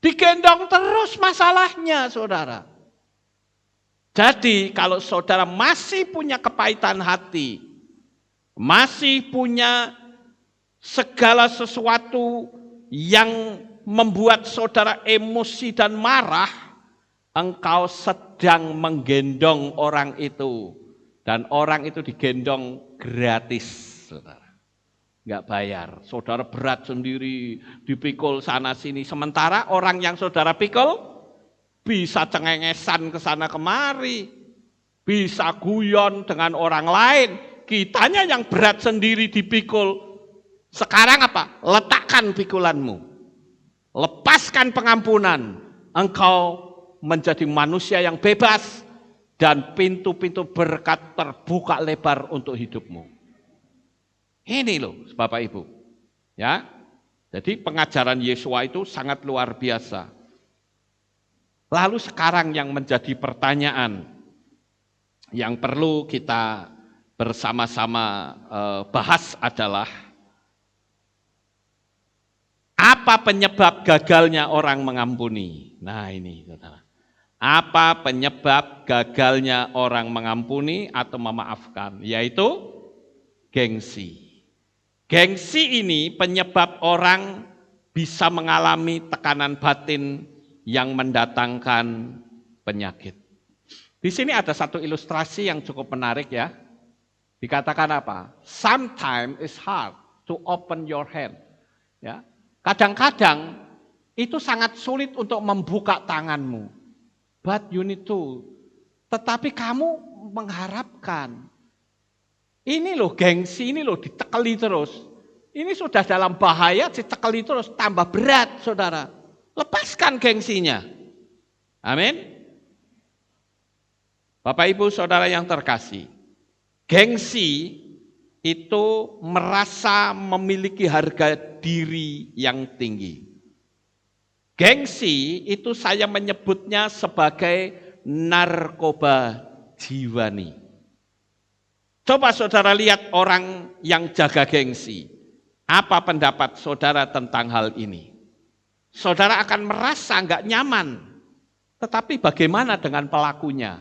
Digendong terus masalahnya, saudara. Jadi kalau saudara masih punya kepahitan hati, masih punya segala sesuatu yang membuat saudara emosi dan marah, engkau sedang menggendong orang itu. Dan orang itu digendong gratis, saudara. Enggak bayar. Saudara berat sendiri, dipikul sana sini. Sementara orang yang saudara pikul, bisa cengengesan ke sana kemari, bisa guyon dengan orang lain. Kitanya yang berat sendiri dipikul. Sekarang apa? Letakkan pikulanmu. Lepaskan pengampunan. Engkau menjadi manusia yang bebas dan pintu-pintu berkat terbuka lebar untuk hidupmu. Ini loh Bapak Ibu. Ya. Jadi pengajaran Yesua itu sangat luar biasa. Lalu sekarang yang menjadi pertanyaan yang perlu kita bersama-sama bahas adalah apa penyebab gagalnya orang mengampuni? Nah ini saudara. Apa penyebab gagalnya orang mengampuni atau memaafkan? Yaitu gengsi. Gengsi ini penyebab orang bisa mengalami tekanan batin yang mendatangkan penyakit. Di sini ada satu ilustrasi yang cukup menarik ya. Dikatakan apa? Sometimes it's hard to open your hand. Ya. Kadang-kadang itu sangat sulit untuk membuka tanganmu. But you need to. Tetapi kamu mengharapkan. Ini loh gengsi, ini loh ditekeli terus. Ini sudah dalam bahaya, ditekeli terus, tambah berat saudara. Lepaskan gengsinya. Amin. Bapak Ibu Saudara yang terkasih, gengsi itu merasa memiliki harga diri yang tinggi. Gengsi itu saya menyebutnya sebagai narkoba jiwani. Coba saudara lihat orang yang jaga gengsi. Apa pendapat saudara tentang hal ini? Saudara akan merasa enggak nyaman. Tetapi bagaimana dengan pelakunya?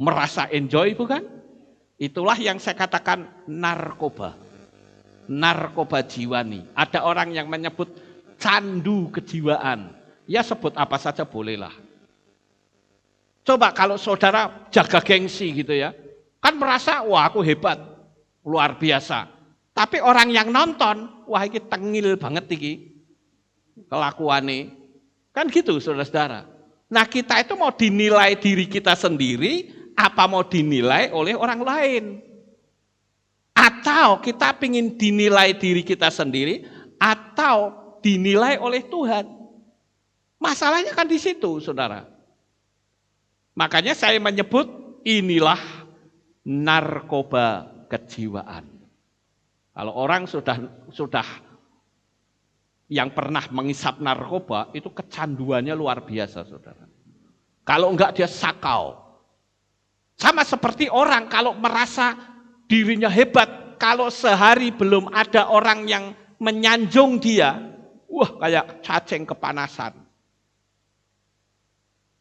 Merasa enjoy bukan? Itulah yang saya katakan narkoba. Narkoba jiwani. Ada orang yang menyebut candu kejiwaan. Ya sebut apa saja bolehlah. Coba kalau saudara jaga gengsi gitu ya. Kan merasa wah aku hebat. Luar biasa. Tapi orang yang nonton, wah ini tengil banget iki. Kelakuannya. Kan gitu saudara-saudara. Nah kita itu mau dinilai diri kita sendiri, apa mau dinilai oleh orang lain? Atau kita ingin dinilai diri kita sendiri, atau dinilai oleh Tuhan? Masalahnya kan di situ, saudara. Makanya saya menyebut inilah narkoba kejiwaan. Kalau orang sudah yang pernah mengisap narkoba, itu kecanduannya luar biasa, saudara. Kalau enggak dia sakau. Sama seperti orang kalau merasa dirinya hebat, kalau sehari belum ada orang yang menyanjung dia, wah kayak cacing kepanasan.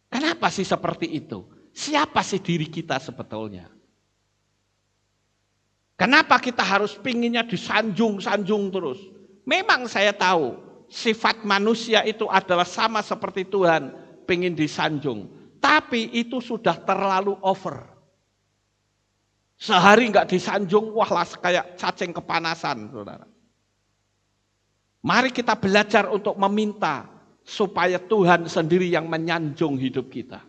Kenapa sih seperti itu? Siapa sih diri kita sebetulnya? Kenapa kita harus pinginnya disanjung-sanjung terus? Memang saya tahu sifat manusia itu adalah sama seperti Tuhan, pingin disanjung. Tapi itu sudah terlalu over. Sehari enggak disanjung, wah lah kayak cacing kepanasan, saudara. Mari kita belajar untuk meminta supaya Tuhan sendiri yang menyanjung hidup kita.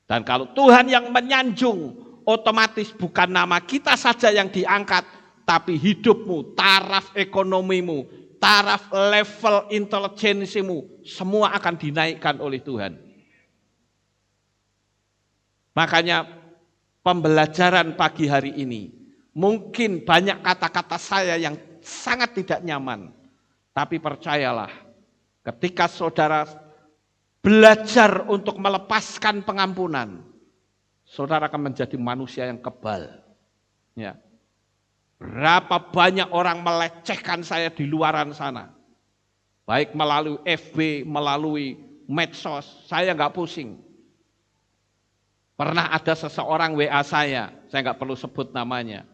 Dan kalau Tuhan yang menyanjung, otomatis bukan nama kita saja yang diangkat, tapi hidupmu, taraf ekonomimu, taraf level intelijensimu, semua akan dinaikkan oleh Tuhan. Makanya pembelajaran pagi hari ini, mungkin banyak kata-kata saya yang sangat tidak nyaman. Tapi percayalah, ketika saudara belajar untuk melepaskan pengampunan, saudara akan menjadi manusia yang kebal. Ya. Berapa banyak orang melecehkan saya di luaran sana. Baik melalui FB, melalui medsos, saya enggak pusing. Pernah ada seseorang WA saya enggak perlu sebut namanya.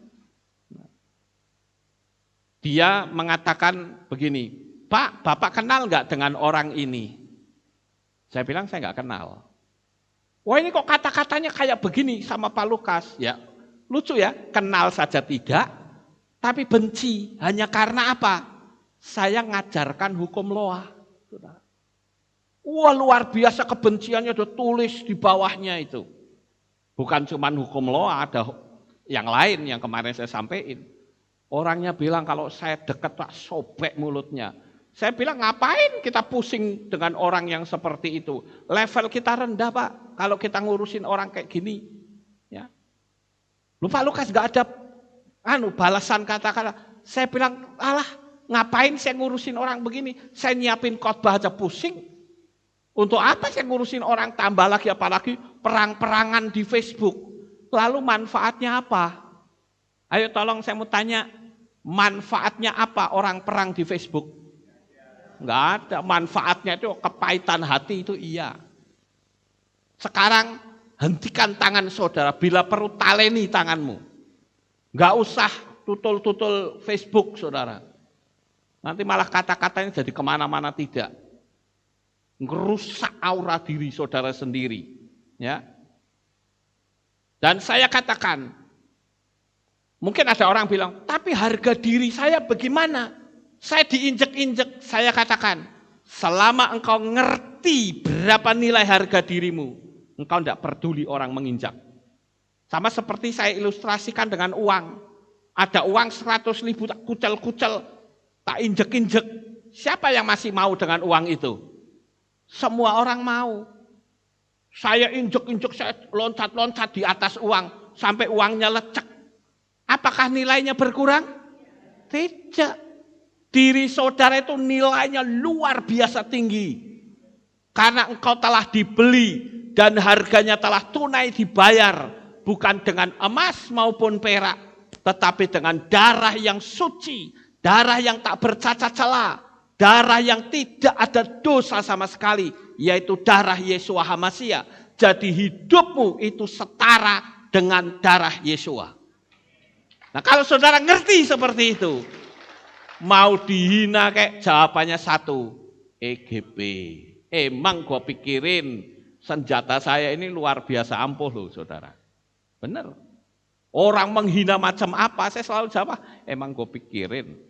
Dia mengatakan begini, Pak, Bapak kenal enggak dengan orang ini? Saya bilang saya enggak kenal. Wah ini kok kata-katanya kayak begini sama Pak Lukas. Ya lucu ya, kenal saja tidak, tapi benci. Hanya karena apa? Saya ngajarkan hukum Noah. Wah luar biasa kebenciannya udah tulis di bawahnya itu. Bukan cuma hukum Noah, ada yang lain yang kemarin saya sampaikan. Orangnya bilang kalau saya dekat tak sobek mulutnya. Saya bilang ngapain kita pusing dengan orang yang seperti itu. Level kita rendah Pak, kalau kita ngurusin orang kayak gini. Ya. Pak Lukas gak ada balasan kata-kata. Saya bilang alah ngapain saya ngurusin orang begini. Saya nyiapin khotbah aja pusing. Untuk apa saya ngurusin orang, tambah lagi apalagi perang-perangan di Facebook. Lalu manfaatnya apa? Ayo tolong saya mau tanya, manfaatnya apa orang perang di Facebook? Enggak ada, manfaatnya itu kepahitan hati itu iya. Sekarang hentikan tangan saudara, bila perlu taleni tanganmu. Enggak usah tutul-tutul Facebook saudara. Nanti malah kata-katanya jadi kemana-mana tidak. Ngerusak aura diri saudara sendiri, ya. Dan saya katakan, mungkin ada orang bilang, tapi harga diri saya bagaimana? Saya diinjek-injek, saya katakan, selama engkau ngerti berapa nilai harga dirimu, engkau tidak peduli orang menginjak. Sama seperti saya ilustrasikan dengan uang. Ada uang 100.000 tak kucel-kucel, tak injek-injek. Siapa yang masih mau dengan uang itu? Semua orang mau. Saya injek-injek, saya loncat-loncat di atas uang, sampai uangnya lecek. Apakah nilainya berkurang? Tidak. Diri saudara itu nilainya luar biasa tinggi. Karena engkau telah dibeli dan harganya telah tunai dibayar. Bukan dengan emas maupun perak. Tetapi dengan darah yang suci, darah yang tak bercacat celah, darah yang tidak ada dosa sama sekali, yaitu darah Yesua HaMasiah. Jadi hidupmu itu setara dengan darah Yesua. Nah kalau saudara ngerti seperti itu, mau dihina kayak jawabannya satu, EGP. Emang gua pikirin senjata saya ini luar biasa ampuh loh saudara. Benar. Orang menghina macam apa, saya selalu jawab, emang gue pikirin.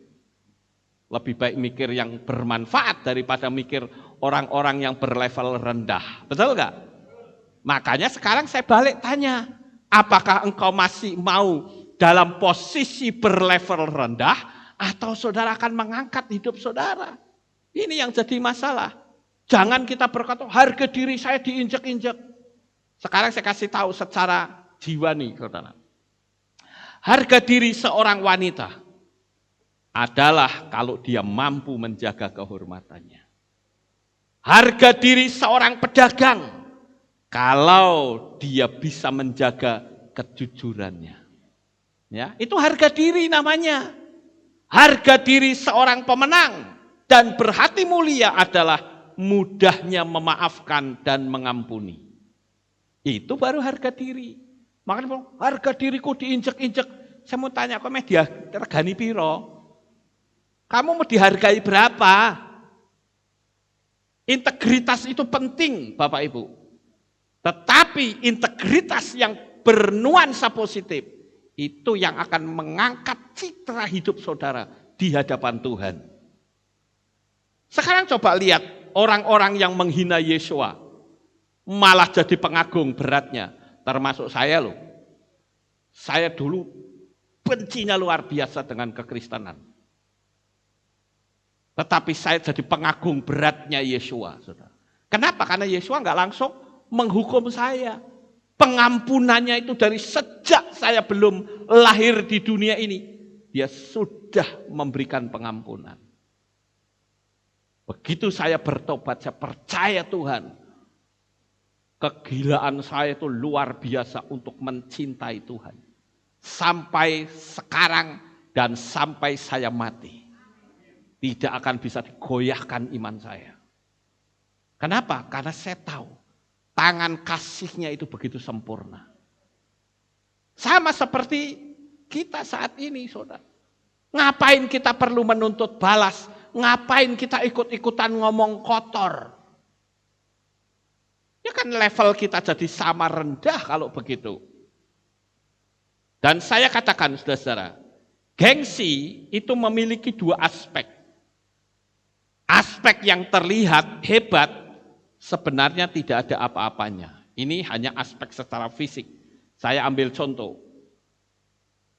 Lebih baik mikir yang bermanfaat daripada mikir orang-orang yang berlevel rendah. Betul gak? Makanya sekarang saya balik tanya, apakah engkau masih mau dalam posisi berlevel rendah, atau saudara akan mengangkat hidup saudara? Ini yang jadi masalah. Jangan kita berkata, harga diri saya diinjek-injek. Sekarang saya kasih tahu secara jiwa nih, saudara. Harga diri seorang wanita adalah kalau dia mampu menjaga kehormatannya. Harga diri seorang pedagang kalau dia bisa menjaga kejujurannya. Ya, itu harga diri namanya. Harga diri seorang pemenang dan berhati mulia adalah mudahnya memaafkan dan mengampuni. Itu baru harga diri. Makanya harga diriku diinjek-injek. Saya mau tanya, kok media regani piro? Kamu mau dihargai berapa? Integritas itu penting, Bapak Ibu. Tetapi integritas yang bernuansa positif, itu yang akan mengangkat citra hidup saudara di hadapan Tuhan. Sekarang coba lihat orang-orang yang menghina Yesua, malah jadi pengagung beratnya. Termasuk saya loh. Saya dulu bencinya luar biasa dengan kekristenan. Tetapi saya jadi pengagung beratnya Yesua. Saudara. Kenapa? Karena Yesua nggak langsung menghukum saya. Pengampunannya itu dari sejak saya belum lahir di dunia ini. Dia sudah memberikan pengampunan. Begitu saya bertobat, saya percaya Tuhan. Kegilaan saya itu luar biasa untuk mencintai Tuhan. Sampai sekarang dan sampai saya mati. Tidak akan bisa digoyahkan iman saya. Kenapa? Karena saya tahu tangan kasihnya itu begitu sempurna. Sama seperti kita saat ini, saudara. Ngapain kita perlu menuntut balas? Ngapain kita ikut-ikutan ngomong kotor? Ya kan level kita jadi sama rendah kalau begitu. Dan saya katakan saudara-saudara, gengsi itu memiliki dua aspek. Aspek yang terlihat hebat sebenarnya tidak ada apa-apanya. Ini hanya aspek secara fisik. Saya ambil contoh.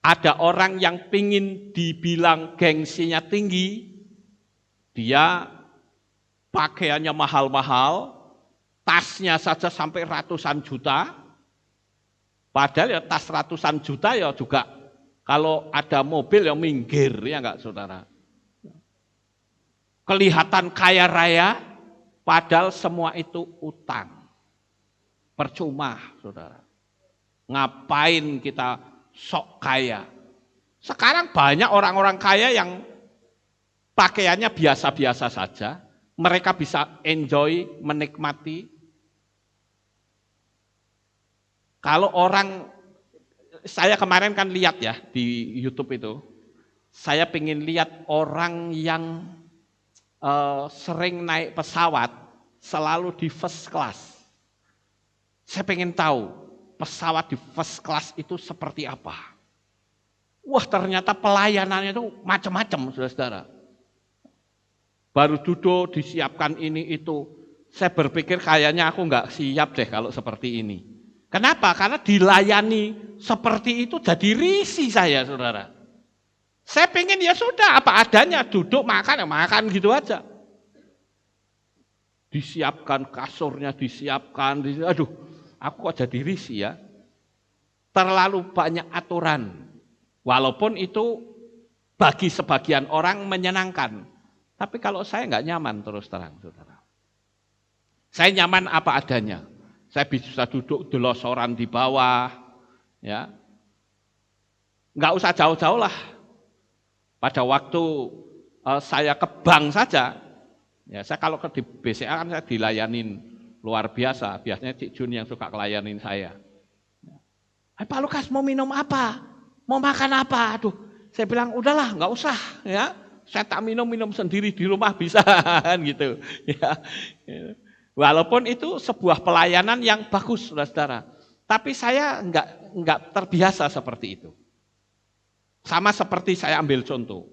Ada orang yang pingin dibilang gengsinya tinggi, dia pakaiannya mahal-mahal, tasnya saja sampai ratusan juta, padahal ya tas ratusan juta ya juga kalau ada mobil ya minggir, ya enggak saudara. Kelihatan kaya raya, padahal semua itu utang. Percuma saudara. Ngapain kita sok kaya? Sekarang banyak orang-orang kaya yang pakaiannya biasa-biasa saja, mereka bisa enjoy, menikmati. Kalau orang, saya kemarin kan lihat ya di YouTube itu, saya pengen lihat orang yang sering naik pesawat selalu di first class. Saya pengen tahu pesawat di first class itu seperti apa. Wah, ternyata pelayanannya itu macam-macam, saudara-saudara. Baru duduk, disiapkan ini itu. Saya berpikir kayaknya aku nggak siap deh kalau seperti ini. Kenapa? Karena dilayani seperti itu jadi risih saya, saudara. Saya pengen ya sudah apa adanya, duduk makan ya makan gitu aja. Disiapkan kasurnya, disiapkan, aduh, aku kok jadi risih ya. Terlalu banyak aturan. Walaupun itu bagi sebagian orang menyenangkan. Tapi kalau saya nggak nyaman terus terang, saudara. Saya nyaman apa adanya. Saya bisa duduk delosoran di bawah, ya. Nggak usah jauh-jauh lah. Pada waktu saya ke bank saja, ya saya kalau ke di BCA kan saya dilayanin luar biasa. Biasanya Cik Jun yang suka ngelayanin saya. Hai Pak Lukas mau minum apa? Mau makan apa? Aduh, saya bilang udahlah nggak usah ya. Saya tak minum sendiri di rumah bisa gitu. Ya. Walaupun itu sebuah pelayanan yang bagus, saudara. Tapi saya nggak terbiasa seperti itu. Sama seperti saya ambil contoh.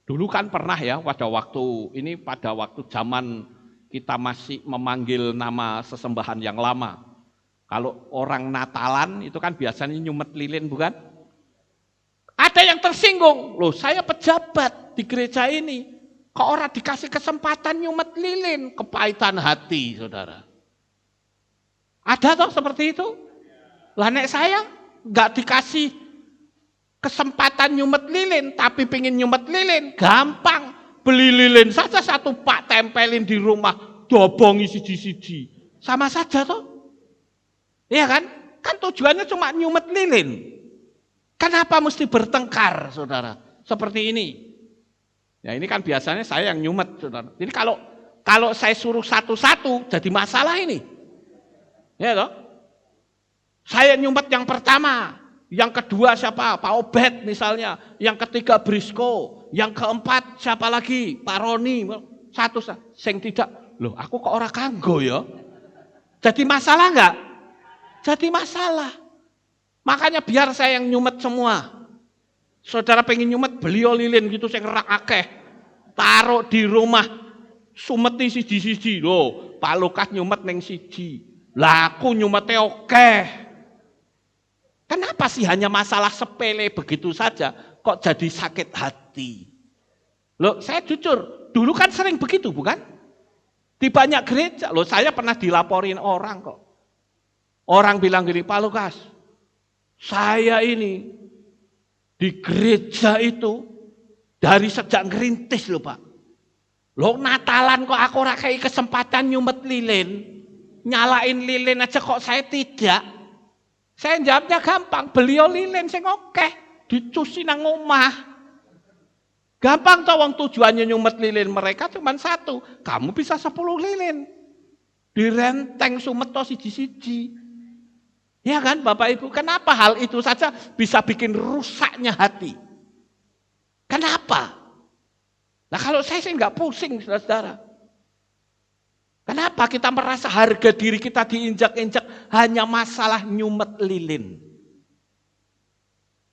Dulu kan pernah ya pada waktu zaman kita masih memanggil nama sesembahan yang lama. Kalau orang Natalan itu kan biasanya nyumet lilin bukan? Ada yang tersinggung, loh saya pejabat di gereja ini. Kok orang dikasih kesempatan nyumet lilin, kepahitan hati saudara. Ada toh seperti itu? Lah nek saya nggak dikasih kesempatan nyumet lilin, tapi pengen nyumet lilin, gampang. Beli lilin saja satu pak, tempelin di rumah, dobongi siji-siji. Sama saja toh. Iya kan? Kan tujuannya cuma nyumet lilin. Kenapa mesti bertengkar, saudara? Seperti ini. Ya ini kan biasanya saya yang nyumet, saudara. Jadi kalau saya suruh satu-satu, jadi masalah ini. Ya toh? Saya nyumet yang pertama. Yang kedua siapa? Pak Obed misalnya. Yang ketiga Brisco. Yang keempat siapa lagi? Pak Roni. Satu. Sing tidak. Loh aku kok orang kanggo ya? Jadi masalah enggak? Jadi masalah. Makanya biar saya yang nyumet semua. Saudara pengen nyumet beli lilin gitu sing rak akeh. Taruh di rumah. Sumeti siji-siji. Loh Pak Lukas nyumet ning siji. Lah aku nyumete oke. Kenapa sih hanya masalah sepele begitu saja kok jadi sakit hati? Loh, saya jujur, dulu kan sering begitu bukan? Di banyak gereja, loh saya pernah dilaporin orang kok. Orang bilang gini, Pak Lukas, saya ini di gereja itu dari sejak ngerintis loh Pak. Loh Natalan kok aku ora kei kesempatan nyumet lilin, nyalain lilin aja kok saya tidak. Saya jawabnya gampang, beli lilin sing oke, dicuci nang omah. Gampang toh wong tujuannya nyumet lilin mereka cuma satu, kamu bisa 10 lilin. Direnteng sumet toh siji-siji. Ya kan Bapak Ibu, kenapa hal itu saja bisa bikin rusaknya hati? Kenapa? Nah kalau saya sih nggak pusing saudara-saudara. Kenapa kita merasa harga diri kita diinjak-injak hanya masalah nyumet lilin?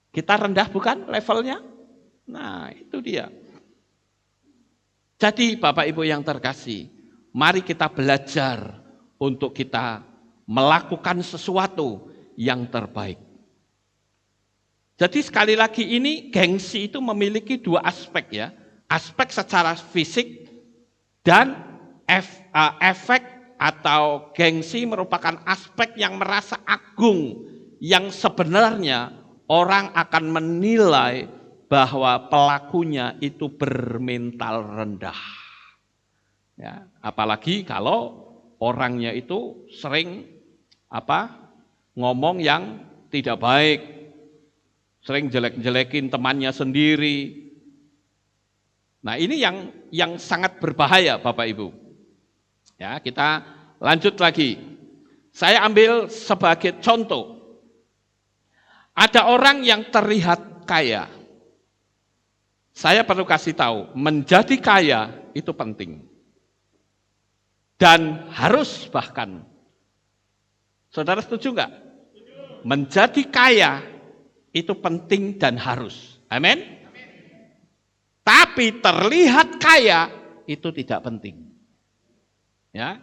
Kita rendah bukan levelnya? Nah itu dia. Jadi Bapak Ibu yang terkasih, mari kita belajar untuk kita melakukan sesuatu yang terbaik. Jadi sekali lagi ini gengsi itu memiliki dua aspek ya. Aspek secara fisik dan efek atau gengsi merupakan aspek yang merasa agung yang sebenarnya orang akan menilai bahwa pelakunya itu bermental rendah. Ya, apalagi kalau orangnya itu sering ngomong yang tidak baik, sering jelek-jelekin temannya sendiri. Nah ini yang sangat berbahaya Bapak Ibu. Ya, kita lanjut lagi. Saya ambil sebagai contoh. Ada orang yang terlihat kaya. Saya perlu kasih tahu, menjadi kaya itu penting. Dan harus bahkan. Saudara setuju enggak? menjadi kaya itu penting dan harus. Amin. Tapi terlihat kaya itu tidak penting. Ya.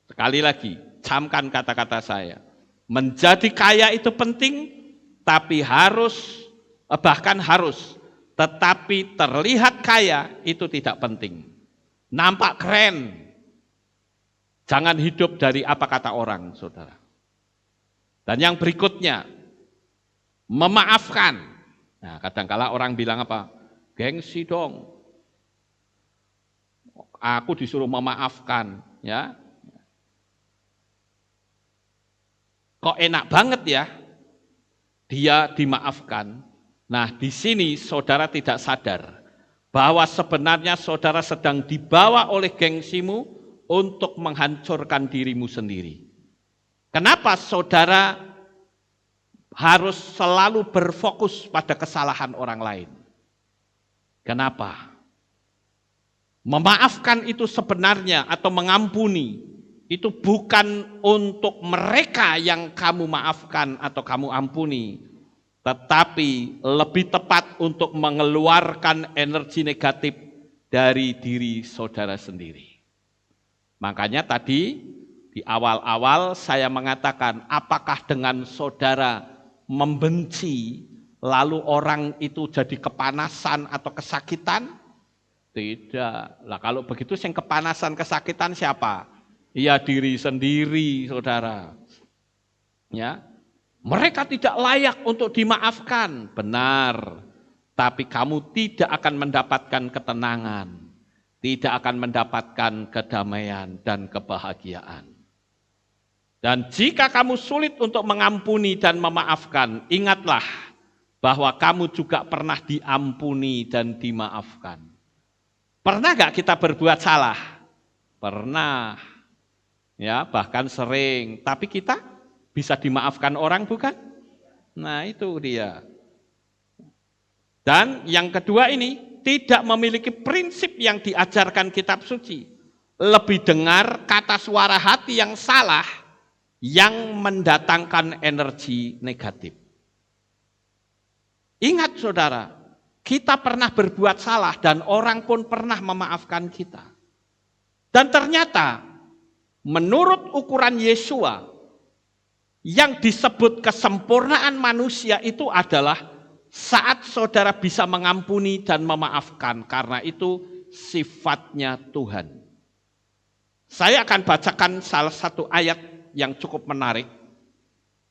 Sekali lagi, camkan kata-kata saya. Menjadi kaya itu penting, tapi bahkan harus. Tetapi terlihat kaya itu tidak penting. Nampak keren. Jangan hidup dari apa kata orang, saudara. Dan yang berikutnya, memaafkan. Nah, kadang-kala orang bilang apa? Gengsi dong. Aku disuruh memaafkan, ya. Kok enak banget ya? Dia dimaafkan. Nah, di sini saudara tidak sadar bahwa sebenarnya saudara sedang dibawa oleh gengsimu untuk menghancurkan dirimu sendiri. Kenapa saudara harus selalu berfokus pada kesalahan orang lain? Kenapa? Memaafkan itu sebenarnya atau mengampuni itu bukan untuk mereka yang kamu maafkan atau kamu ampuni, tetapi lebih tepat untuk mengeluarkan energi negatif dari diri saudara sendiri. Makanya tadi di awal-awal saya mengatakan, apakah dengan saudara membenci lalu orang itu jadi kepanasan atau kesakitan? Tidak. Lah kalau begitu yang kepanasan kesakitan siapa? Ya diri sendiri, saudara. Ya. Mereka tidak layak untuk dimaafkan. Benar. Tapi kamu tidak akan mendapatkan ketenangan. Tidak akan mendapatkan kedamaian dan kebahagiaan. Dan jika kamu sulit untuk mengampuni dan memaafkan, ingatlah bahwa kamu juga pernah diampuni dan dimaafkan. Pernah gak kita berbuat salah? Pernah. Ya, bahkan sering. Tapi kita bisa dimaafkan orang bukan? Nah, itu dia. Dan yang kedua ini, tidak memiliki prinsip yang diajarkan kitab suci. Lebih dengar kata suara hati yang salah yang mendatangkan energi negatif. Ingat saudara, kita pernah berbuat salah dan orang pun pernah memaafkan kita. Dan ternyata menurut ukuran Yesua, yang disebut kesempurnaan manusia itu adalah saat saudara bisa mengampuni dan memaafkan, karena itu sifatnya Tuhan. Saya akan bacakan salah satu ayat yang cukup menarik.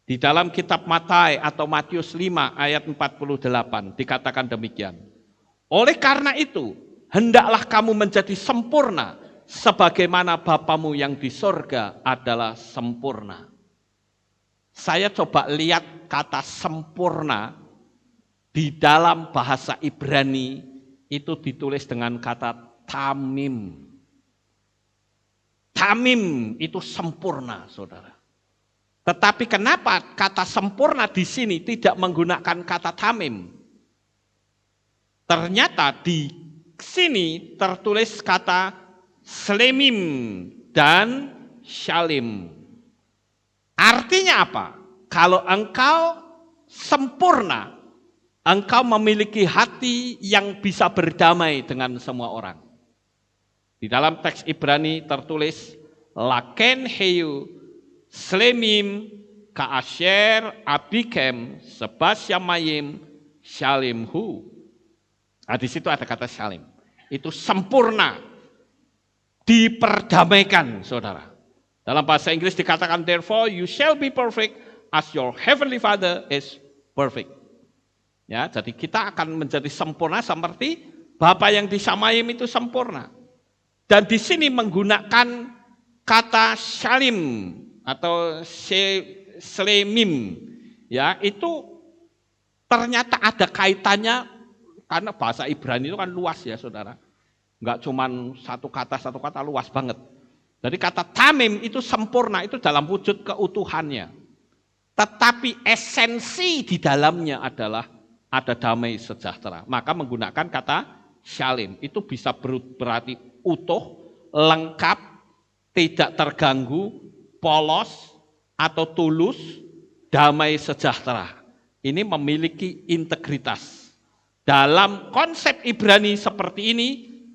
Di dalam kitab Matai atau Matius 5 ayat 48 dikatakan demikian. Oleh karena itu, hendaklah kamu menjadi sempurna, sebagaimana Bapamu yang di sorga adalah sempurna. Saya coba lihat kata sempurna di dalam bahasa Ibrani itu ditulis dengan kata tamim. Tamim itu sempurna, saudara. Tetapi kenapa kata sempurna di sini tidak menggunakan kata tamim? Ternyata di sini tertulis kata slemim dan syalim. Artinya apa? Kalau engkau sempurna, engkau memiliki hati yang bisa berdamai dengan semua orang. Di dalam teks Ibrani tertulis laken heyu slemim kaasher abikem sebasyamayim syalimhu. Nah, di situ ada kata syalim. Itu sempurna, diperdamaikan, saudara. Dalam bahasa Inggris dikatakan, therefore you shall be perfect as your heavenly Father is perfect. Ya, jadi kita akan menjadi sempurna seperti Bapa yang di Samayim itu sempurna. Dan di sini menggunakan kata syalim atau slemim, ya itu ternyata ada kaitannya karena bahasa Ibrani itu kan luas ya, saudara. Enggak cuma satu kata luas banget. Jadi kata tamim itu sempurna, itu dalam wujud keutuhannya. Tetapi esensi di dalamnya adalah ada damai sejahtera. Maka menggunakan kata syalim, itu bisa berarti utuh, lengkap, tidak terganggu, polos, atau tulus, damai sejahtera. Ini memiliki integritas. Dalam konsep Ibrani seperti ini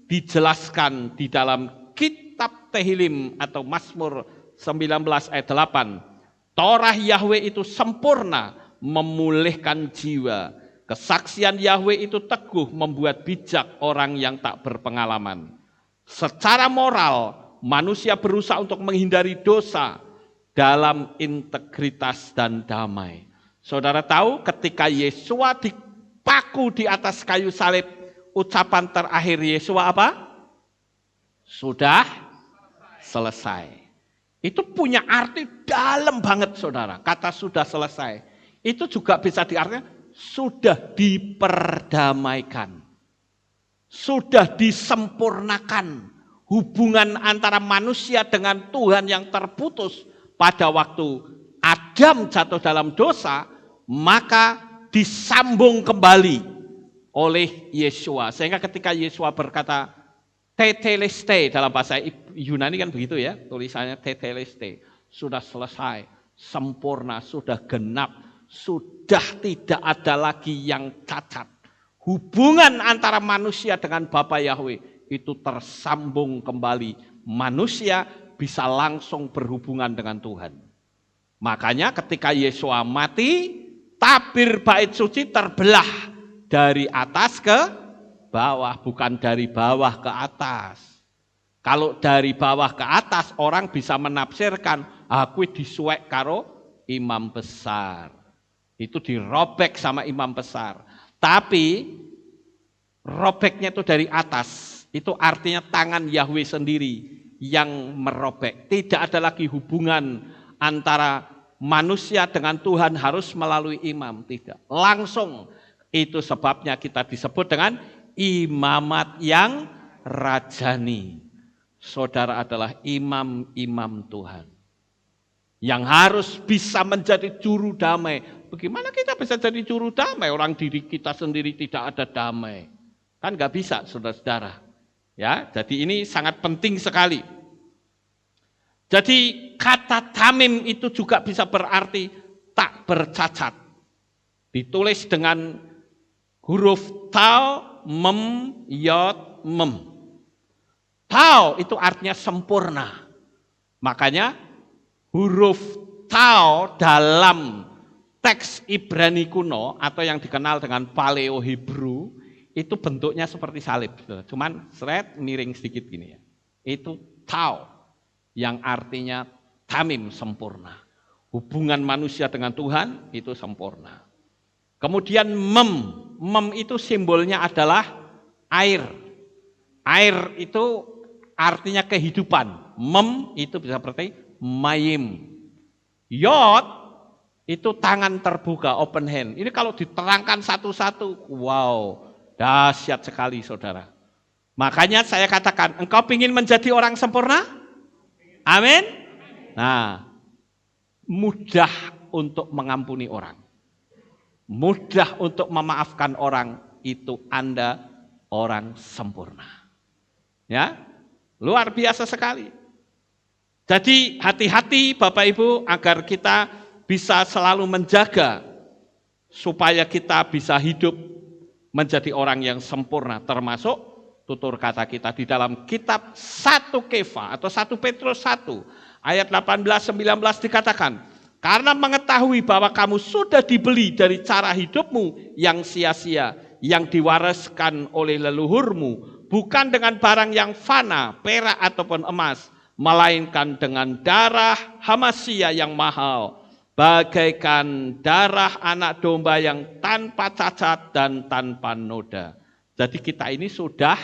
dijelaskan di dalam kitab Tehillim atau Mazmur 19 ayat 8. Torah Yahweh itu sempurna, memulihkan jiwa. Kesaksian Yahweh itu teguh, membuat bijak orang yang tak berpengalaman. Secara moral, manusia berusaha untuk menghindari dosa dalam integritas dan damai. Saudara tahu ketika Yesua dipaku di atas kayu salib, ucapan terakhir Yesua apa? Sudah selesai. Itu punya arti dalam banget saudara. Kata sudah selesai. Itu juga bisa diartikan sudah diperdamaikan. Sudah disempurnakan. Hubungan antara manusia dengan Tuhan yang terputus pada waktu Adam jatuh dalam dosa, maka disambung kembali oleh Yesua. Sehingga ketika Yesua berkata, teteleste, dalam bahasa Yunani kan begitu ya, tulisannya teteleste, sudah selesai, sempurna, sudah genap, sudah tidak ada lagi yang cacat. Hubungan antara manusia dengan Bapa Yahweh itu tersambung kembali. Manusia bisa langsung berhubungan dengan Tuhan. Makanya ketika Yesua mati, tabir bait suci terbelah dari atas ke bawah, bukan dari bawah ke atas. Kalau dari bawah ke atas, orang bisa menafsirkan, aku disuwek karo imam besar. Itu dirobek sama imam besar. Tapi robeknya itu dari atas, itu artinya tangan Yahweh sendiri yang merobek. Tidak ada lagi hubungan antara manusia dengan Tuhan harus melalui imam, tidak. Langsung, itu sebabnya kita disebut dengan imamat yang rajani. Saudara adalah imam-imam Tuhan. Yang harus bisa menjadi juru damai. Bagaimana kita bisa jadi juru damai? Orang diri kita sendiri tidak ada damai. Kan gak bisa, saudara-saudara. Ya, jadi ini sangat penting sekali. Jadi kata tamim itu juga bisa berarti tak bercacat. Ditulis dengan huruf tau, mem, yod, mem. Tau itu artinya sempurna. Makanya huruf tau dalam teks Ibrani kuno atau yang dikenal dengan Paleo Hebrew itu bentuknya seperti salib. Cuman seret miring sedikit gini ya. Itu tau. Yang artinya tamim, sempurna. Hubungan manusia dengan Tuhan itu sempurna. Kemudian mem itu simbolnya adalah air. Air itu artinya kehidupan. Mem itu bisa berarti mayim. Yod itu tangan terbuka, open hand. Ini kalau diterangkan satu-satu, wow, dahsyat sekali saudara. Makanya saya katakan, engkau ingin menjadi orang sempurna? Amin. Nah, mudah untuk mengampuni orang. Mudah untuk memaafkan orang, itu Anda orang sempurna. Ya, luar biasa sekali. Jadi hati-hati Bapak Ibu agar kita bisa selalu menjaga supaya kita bisa hidup menjadi orang yang sempurna, termasuk tutur kata kita di dalam kitab 1 Kefa atau 1 Petrus 1 ayat 18-19 dikatakan, karena mengetahui bahwa kamu sudah dibeli dari cara hidupmu yang sia-sia, yang diwariskan oleh leluhurmu, bukan dengan barang yang fana, perak ataupun emas, melainkan dengan darah Hamasia yang mahal, bagaikan darah anak domba yang tanpa cacat dan tanpa noda. Jadi kita ini sudah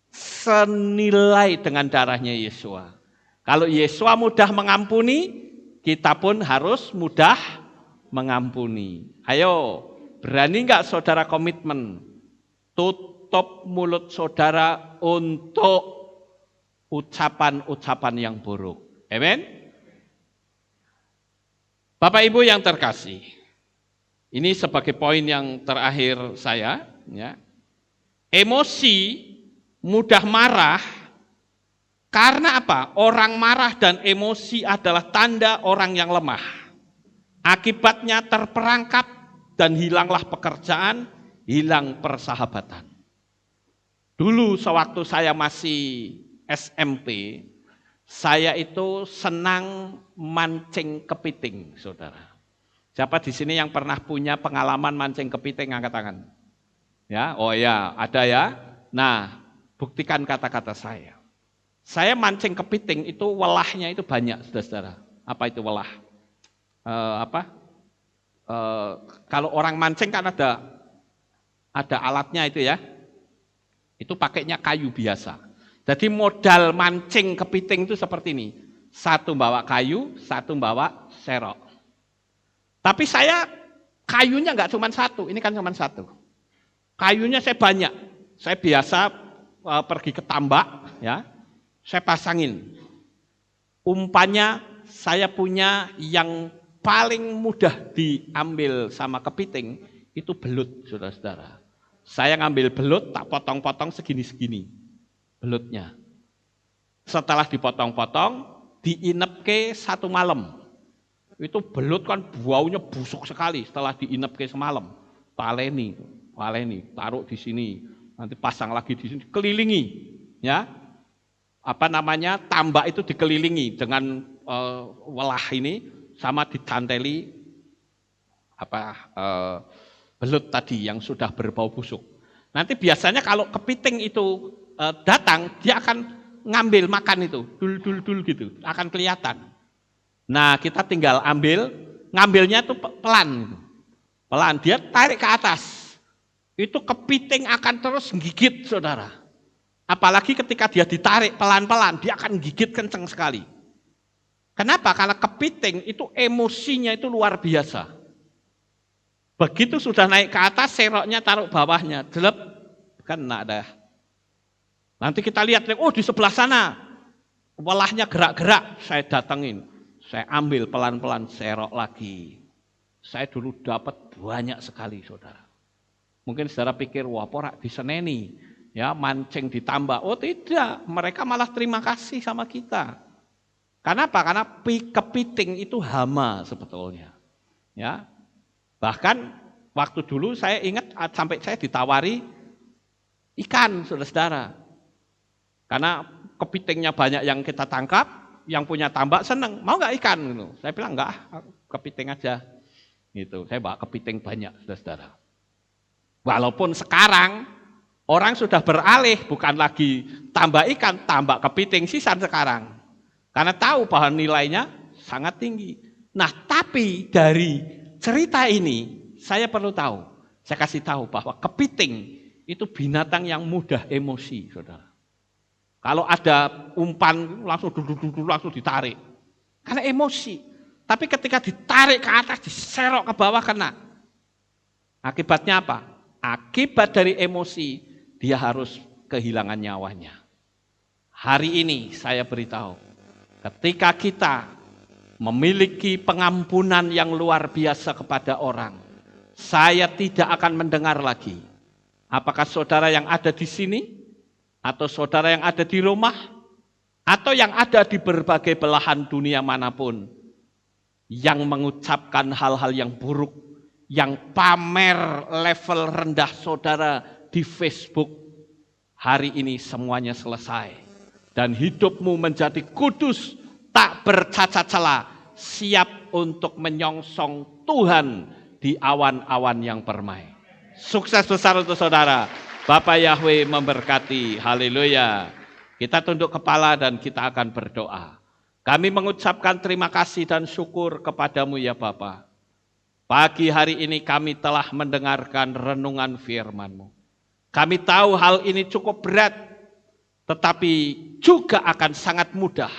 senilai dengan darahnya Yesua. Kalau Yesua mudah mengampuni, kita pun harus mudah mengampuni. Ayo, berani enggak saudara komitmen? Tutup mulut saudara untuk ucapan-ucapan yang buruk. Amin. Bapak Ibu yang terkasih, ini sebagai poin yang terakhir saya, ya. Emosi mudah marah, karena apa? Orang marah dan emosi adalah tanda orang yang lemah. Akibatnya terperangkap dan hilanglah pekerjaan, hilang persahabatan. Dulu sewaktu saya masih SMP, saya itu senang mancing kepiting, saudara. Siapa di sini yang pernah punya pengalaman mancing kepiting, angkat tangan? Ya, oh ya, ada ya. Nah, buktikan kata-kata saya. Saya mancing kepiting itu welahnya itu banyak, saudara-saudara. Apa itu welah? Kalau orang mancing kan ada alatnya itu ya. Itu pakainya kayu biasa. Jadi modal mancing kepiting itu seperti ini. Satu bawa kayu, satu bawa serok. Tapi saya kayunya nggak cuma satu, ini kan cuma satu. Kayunya saya banyak. Saya biasa pergi ke tambak, ya. Saya pasangin. Umpannya saya punya yang paling mudah diambil sama kepiting itu belut, saudara-saudara. Saya ngambil belut, tak potong-potong segini-segini belutnya. Setelah dipotong-potong, diinepke 1 malam. Itu belut kan baunya busuk sekali setelah diinepke semalam. Paleni, taruh di sini, nanti pasang lagi di sini, kelilingi, ya. Tambak itu dikelilingi dengan welah ini sama ditanteli belut tadi yang sudah berbau busuk. Nanti biasanya kalau kepiting itu datang, dia akan ngambil makan itu, dul gitu, akan kelihatan. Nah, kita tinggal ngambilnya itu pelan. Pelan, dia tarik ke atas. Itu kepiting akan terus gigit, saudara. Apalagi ketika dia ditarik pelan-pelan, dia akan gigit kencang sekali. Kenapa? Karena kepiting itu emosinya itu luar biasa. Begitu sudah naik ke atas, seroknya taruh bawahnya, jelep, kena dah. Nanti kita lihat, oh di sebelah sana, welahnya gerak-gerak, saya datengin. Saya ambil pelan-pelan serok lagi. Saya dulu dapat banyak sekali, saudara. Mungkin saudara pikir, wah porak diseneni, ya mancing ditambah. Oh tidak, mereka malah terima kasih sama kita. Kenapa? Karena kepiting itu hama sebetulnya. Ya, bahkan waktu dulu saya ingat sampai saya ditawari ikan, saudara-saudara. Karena kepitingnya banyak yang kita tangkap. Yang punya tambak seneng, mau nggak ikan? Gitu. Saya bilang enggak, kepiting aja. Gitu. Saya bawa kepiting banyak, saudara-saudara. Walaupun sekarang orang sudah beralih, bukan lagi tambak ikan, tambak kepiting sisan sekarang. Karena tahu bahwa nilainya sangat tinggi. Nah, tapi dari cerita ini, saya perlu tahu, saya kasih tahu bahwa kepiting itu binatang yang mudah emosi, saudara. Kalau ada umpan langsung langsung ditarik. Karena emosi. Tapi ketika ditarik ke atas, diserok ke bawah kena. Akibatnya apa? Akibat dari emosi, dia harus kehilangan nyawanya. Hari ini saya beritahu, ketika kita memiliki pengampunan yang luar biasa kepada orang, saya tidak akan mendengar lagi. Apakah saudara yang ada di sini? Atau saudara yang ada di rumah, atau yang ada di berbagai belahan dunia manapun, yang mengucapkan hal-hal yang buruk, yang pamer level rendah saudara di Facebook, hari ini semuanya selesai. Dan hidupmu menjadi kudus, tak bercacat celah, siap untuk menyongsong Tuhan di awan-awan yang permai. Sukses besar untuk saudara. Bapak Yahweh memberkati, haleluya. Kita tunduk kepala dan kita akan berdoa. Kami mengucapkan terima kasih dan syukur kepadamu ya Bapa. Pagi hari ini kami telah mendengarkan renungan firman-Mu. Kami tahu hal ini cukup berat, tetapi juga akan sangat mudah.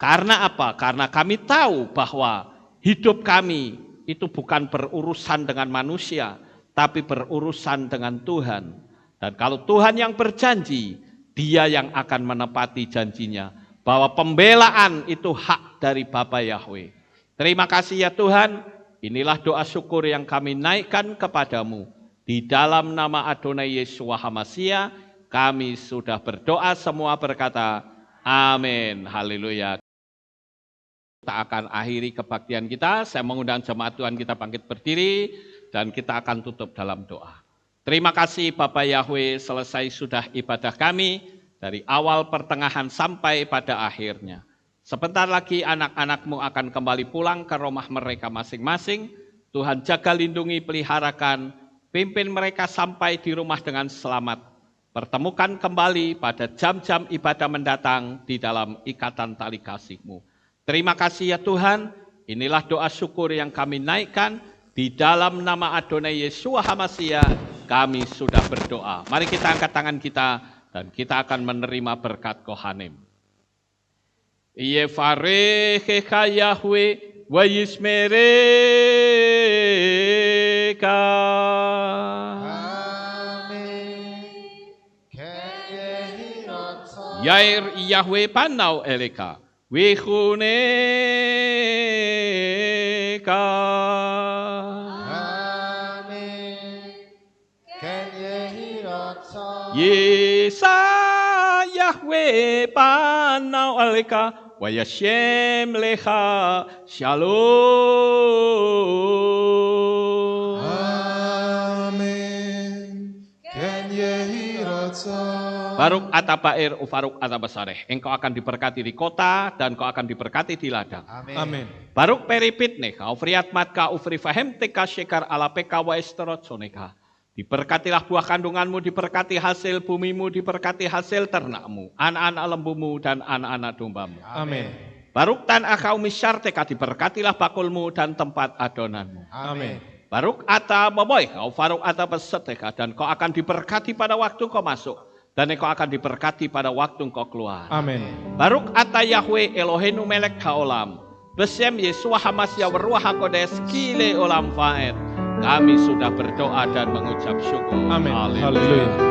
Karena apa? Karena kami tahu bahwa hidup kami itu bukan berurusan dengan manusia, tapi berurusan dengan Tuhan. Dan kalau Tuhan yang berjanji, Dia yang akan menepati janjinya. Bahwa pembelaan itu hak dari Bapa Yahweh. Terima kasih ya Tuhan, inilah doa syukur yang kami naikkan kepadamu. Di dalam nama Adonai Yeshua HaMashiach, kami sudah berdoa semua berkata, amin, haleluya. Kita akan akhiri kebaktian kita. Saya mengundang jemaat Tuhan kita bangkit berdiri dan kita akan tutup dalam doa. Terima kasih Bapak Yahweh, selesai sudah ibadah kami dari awal pertengahan sampai pada akhirnya. Sebentar lagi anak-anak-Mu akan kembali pulang ke rumah mereka masing-masing. Tuhan jaga, lindungi, peliharakan, pimpin mereka sampai di rumah dengan selamat. Pertemukan kembali pada jam-jam ibadah mendatang di dalam ikatan tali kasih-Mu. Terima kasih ya Tuhan, inilah doa syukur yang kami naikkan di dalam nama Adonai Yeshua HaMashiach. Kami sudah berdoa. Mari kita angkat tangan kita dan kita akan menerima berkat Kohanim. Yevarechecha Yahweh wa yismereka. Yair Yahweh panau eleka. Wichuneka. Amen. Ken Yehirotso. Yesa Yahweh panau aleka. Wayashem lecha. Shalom. Amen. Ken Yehirotso. Baruk atabair ufaruk atabasareh. Engkau akan diberkati di kota dan kau akan diberkati di ladang. Amin. Baruk peripitne kau friat matka ufri fahem teka syekar ala peka wa esterotsoneka. Diberkatilah buah kandunganmu, diberkati hasil bumimu, diberkati hasil ternakmu, anak-anak lembumu dan anak-anak dombamu. Amin. Baruk tan akau misyarteka, diberkatilah bakulmu dan tempat adonanmu. Amin. Baruk ata boboy kau faruk ata peseteka, dan kau akan diberkati pada waktu kau masuk. Dan engkau akan diberkati pada waktu engkau keluar. Amin. Baruk ata Yahweh Eloheinu melek haolam. Besem Yeshua HaMashiach Ruach HaKodesh kile olam faed. Kami sudah berdoa dan mengucap syukur. Amin. Haleluya. Haleluya.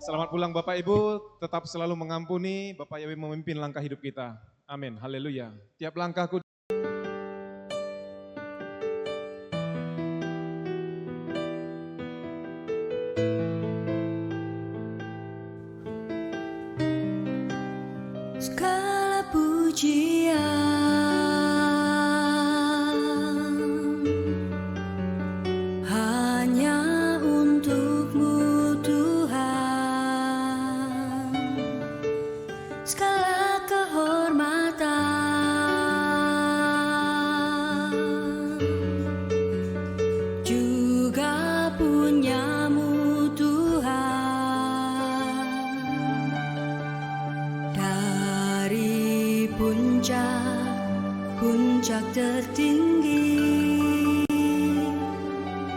Selamat pulang Bapak Ibu, tetap selalu mengampuni, Bapak Yahweh memimpin langkah hidup kita. Amin, haleluya. Tiap langkahku segala pujian hanya untuk-Mu Tuhan, segala kehormatan juga punya-Mu Tuhan. Dari puncak tertinggi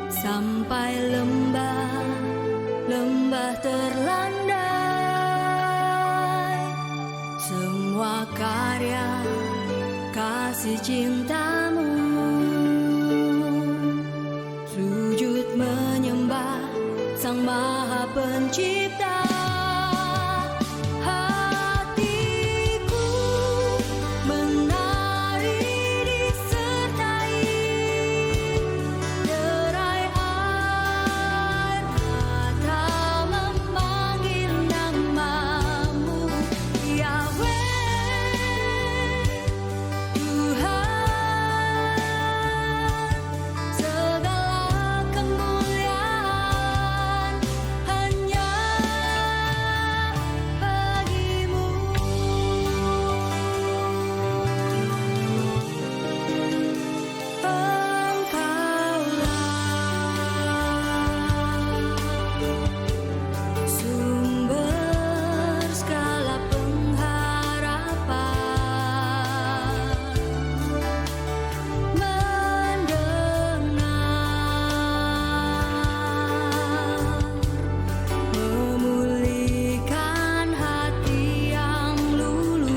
sampai lembah terlandai, semua karya kasih cinta-Mu Maha Pencipta. Hatiku menari disertai derai air mata memanggil namamu, Yahweh, Tuhan. Segala kemuliaan hanya bagimu. Engkaulah sumber segala pengharapan, mendengar, memulihkan hati yang luluh,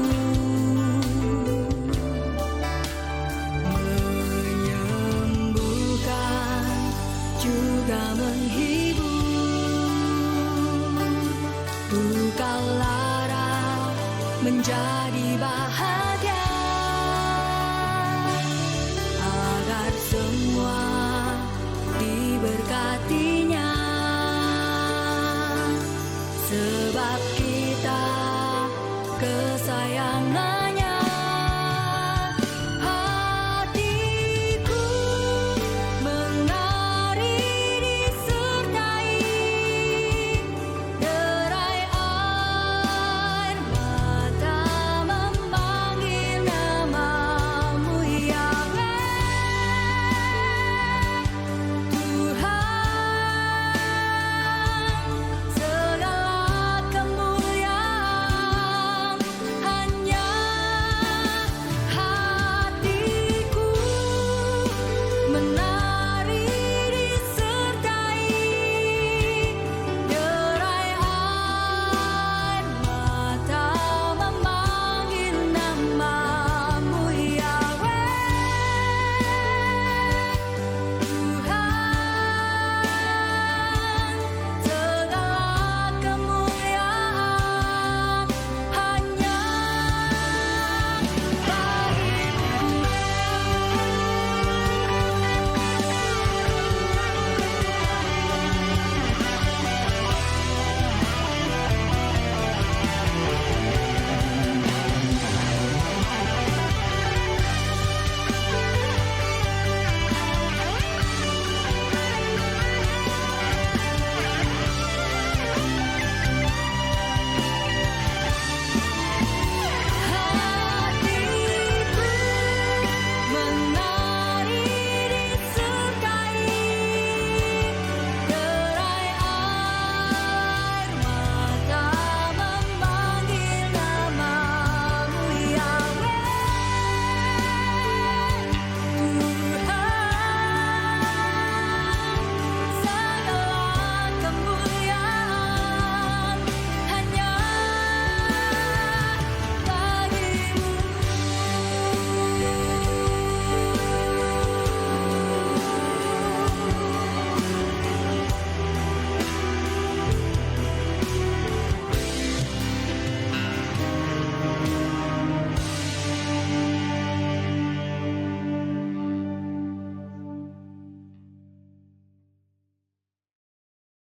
menyembuhkan juga menghibur. Engkau lara menjadi bahagia, agar semua diberkatinya. Sebab kita kesayangan